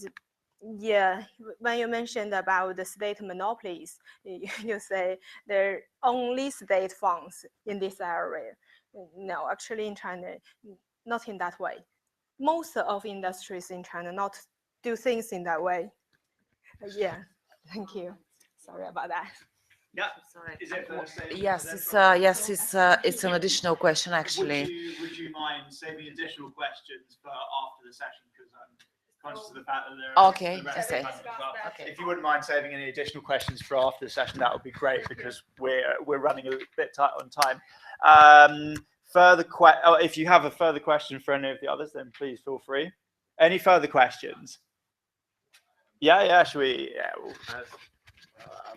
yeah, when you mentioned about the state monopolies, you say there are only state funds in this area. No, actually in China, not in that way. Most of industries in China not do things in that way. Yeah, thank you. Sorry about that. Yeah. Sorry. Is it the same? Yes, it's an additional question actually. Would you mind saving additional questions for after the session? Because conscious of the fact that there are Okay, the rest of the okay. panel as well. Okay. If you wouldn't mind saving any additional questions for after the session, that would be great because we're running a bit tight on time. If you have a further question for any of the others, then please feel free. Any further questions? Yeah, should we? Yeah.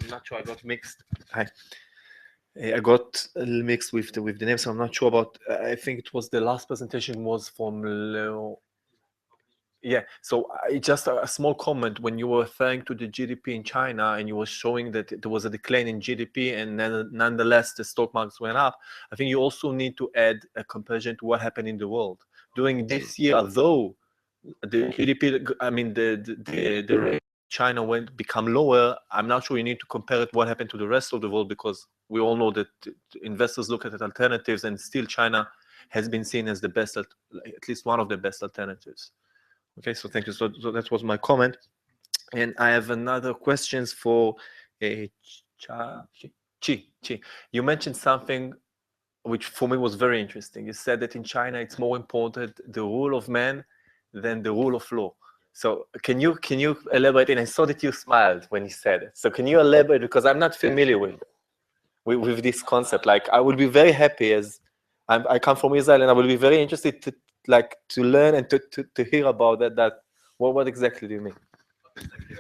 I'm not sure. I got mixed. I got a little mixed with the names. So I'm not sure about. I think it was the last presentation was from Lerong. Yeah. So just a small comment when you were referring to the GDP in China and you were showing that there was a decline in GDP and then nonetheless the stock markets went up. I think you also need to add a comparison to what happened in the world during this year. Though the GDP, I mean the rate China become lower. I'm not sure you need to compare it what happened to the rest of the world because we all know that investors look at alternatives and still China has been seen as the best, at least one of the best alternatives. Okay, so thank you. So that was my comment, and I have another questions for Chi. You mentioned something which for me was very interesting. You said that in China it's more important the rule of man than the rule of law. So can you elaborate? And I saw that you smiled when you said it. So can you elaborate because I'm not familiar with this concept. Like I would be very happy as I come from Israel, and I will be very interested to learn and to hear about that. What exactly do you mean? Thank you.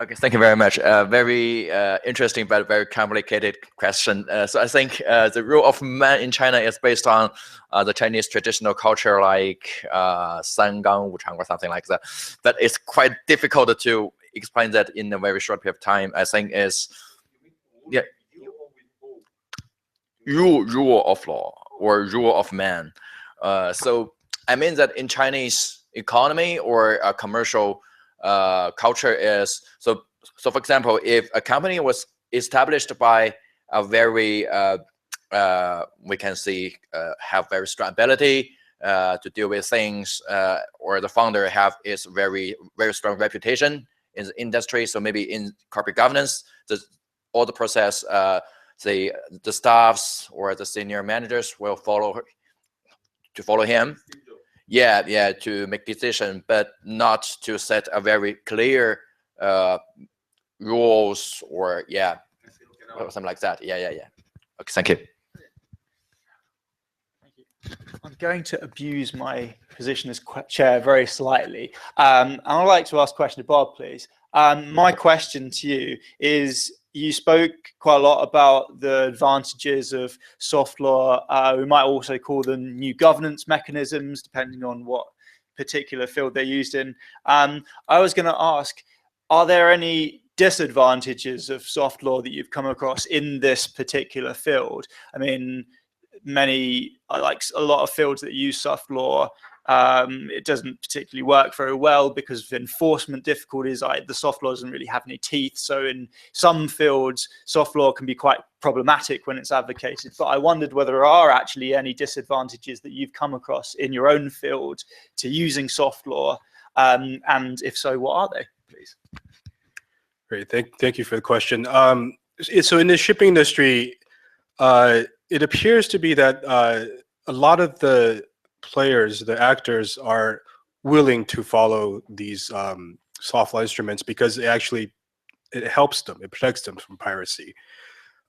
Okay, thank you very much. Very interesting but very complicated question. So I think the rule of man in China is based on the Chinese traditional culture like San Gang Wuchang or something like that. But it's quite difficult to explain that in a very short period of time. I think is rule of law or rule of man. So I mean that in Chinese economy or a commercial culture is so for example, if a company was established by a very we can see have very strong ability to deal with things or the founder have is very strong reputation in the industry, so maybe in corporate governance all the process the staffs or the senior managers will follow him. Yeah, to make decision, but not to set a very clear rules or something like that. Yeah. Okay, thank you. I'm going to abuse my position as chair very slightly. And I'd like to ask a question to Bob, please. My question to you is, you spoke quite a lot about the advantages of soft law. We might also call them new governance mechanisms, depending on what particular field they're used in. I was going to ask, are there any disadvantages of soft law that you've come across in this particular field? I mean, like a lot of fields that use soft law, it doesn't particularly work very well because of enforcement difficulties. The soft law doesn't really have any teeth. So in some fields, soft law can be quite problematic when it's advocated. But I wondered whether there are actually any disadvantages that you've come across in your own field to using soft law. And if so, what are they, please? Great, thank you for the question. So in the shipping industry, it appears to be that a lot of the players, the actors, are willing to follow these soft law instruments because it helps them, it protects them from piracy.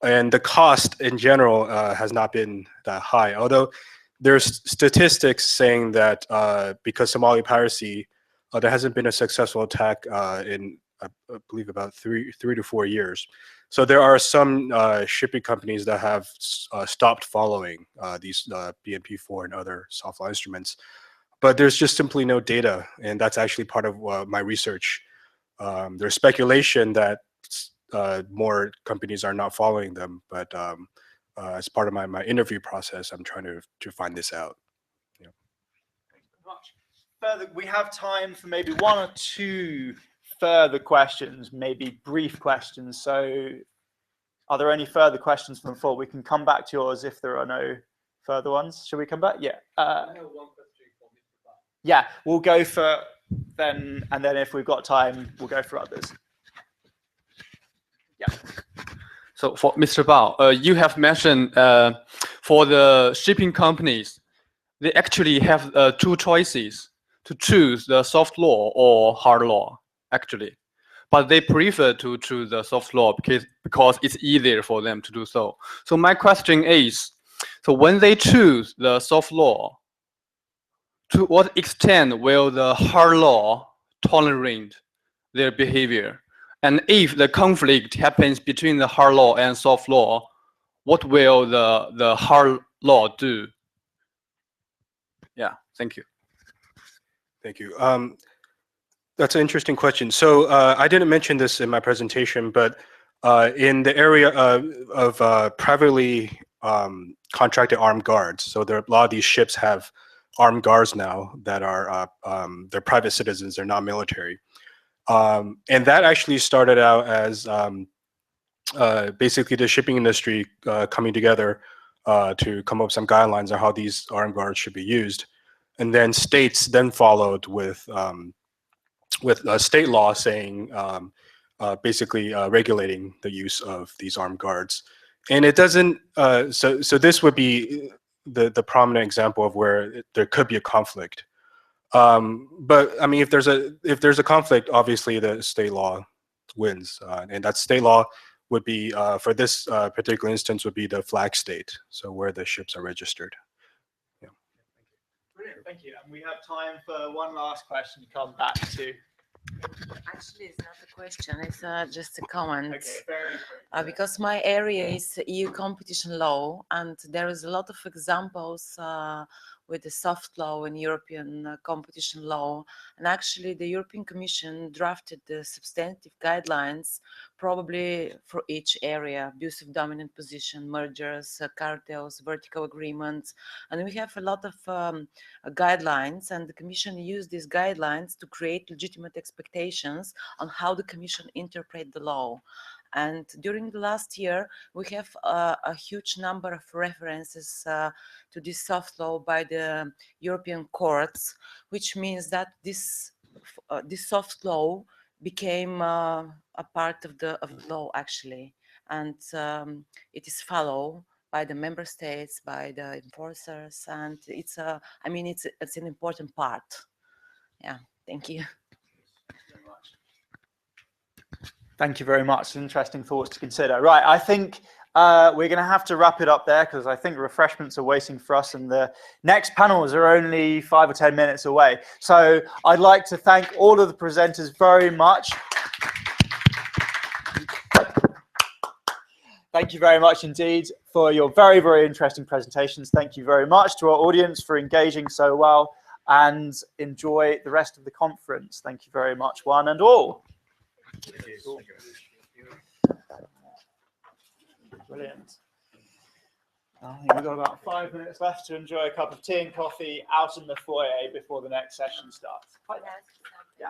And the cost in general has not been that high, although there's statistics saying that because Somali piracy, there hasn't been a successful attack in, I believe, about three to 4 years. So there are some shipping companies that have stopped following these BMP4 and other soft law instruments, but there's just simply no data, and that's actually part of my research. There's speculation that more companies are not following them, but as part of my interview process, I'm trying to find this out. Yeah. Thank you very much. Further, we have time for maybe one or two further questions, maybe brief questions. So are there any further questions from the floor? We can come back to yours if there are no further ones. Should we come back? Yeah. I have one question for Mr. Bao. Yeah, we'll go for then, and then if we've got time, we'll go for others. Yeah. So for Mr. Bao, you have mentioned for the shipping companies, they actually have two choices to choose the soft law or hard law, actually. But they prefer to choose the soft law because it's easier for them to do so. So my question is, so when they choose the soft law, to what extent will the hard law tolerate their behavior? And if the conflict happens between the hard law and soft law, what will the hard law do? Yeah, thank you. Thank you. That's an interesting question. So I didn't mention this in my presentation, but in the area of privately contracted armed guards, so there, a lot of these ships have armed guards now that are they're private citizens, they're not military. And that actually started out as basically the shipping industry coming together to come up with some guidelines on how these armed guards should be used. And then states then followed with state law saying basically regulating the use of these armed guards. And it doesn't, so this would be the prominent example of where there could be a conflict. But I mean, if there's a conflict, obviously the state law wins, and that state law would be for this particular instance would be the flag state, so where the ships are registered. Yeah. Brilliant, thank you. And we have time for one last question to come back to. Actually, it's not a question, it's just a comment. Okay, very quick. Because my area is EU competition law, and there is a lot of examples with the soft law and European competition law. And actually, the European Commission drafted the substantive guidelines probably for each area: abusive dominant position, mergers, cartels, vertical agreements. And we have a lot of guidelines, and the Commission used these guidelines to create legitimate expectations on how the Commission interpret the law. And during the last year, we have a huge number of references to this soft law by the European courts, which means that this soft law became a part of the law actually, and it is followed by the member states, by the enforcers, and it's I mean it's an important part. Yeah, thank you. Thank you very much. Interesting thoughts to consider. Right, I think we're going to have to wrap it up there because I think refreshments are waiting for us and the next panels are only 5 or 10 minutes away. So I'd like to thank all of the presenters very much. Thank you very much indeed for your very, very interesting presentations. Thank you very much to our audience for engaging so well, and enjoy the rest of the conference. Thank you very much, one and all. Thank you. Brilliant. I think we've got about 5 minutes left to enjoy a cup of tea and coffee out in the foyer before the next session starts. Yeah.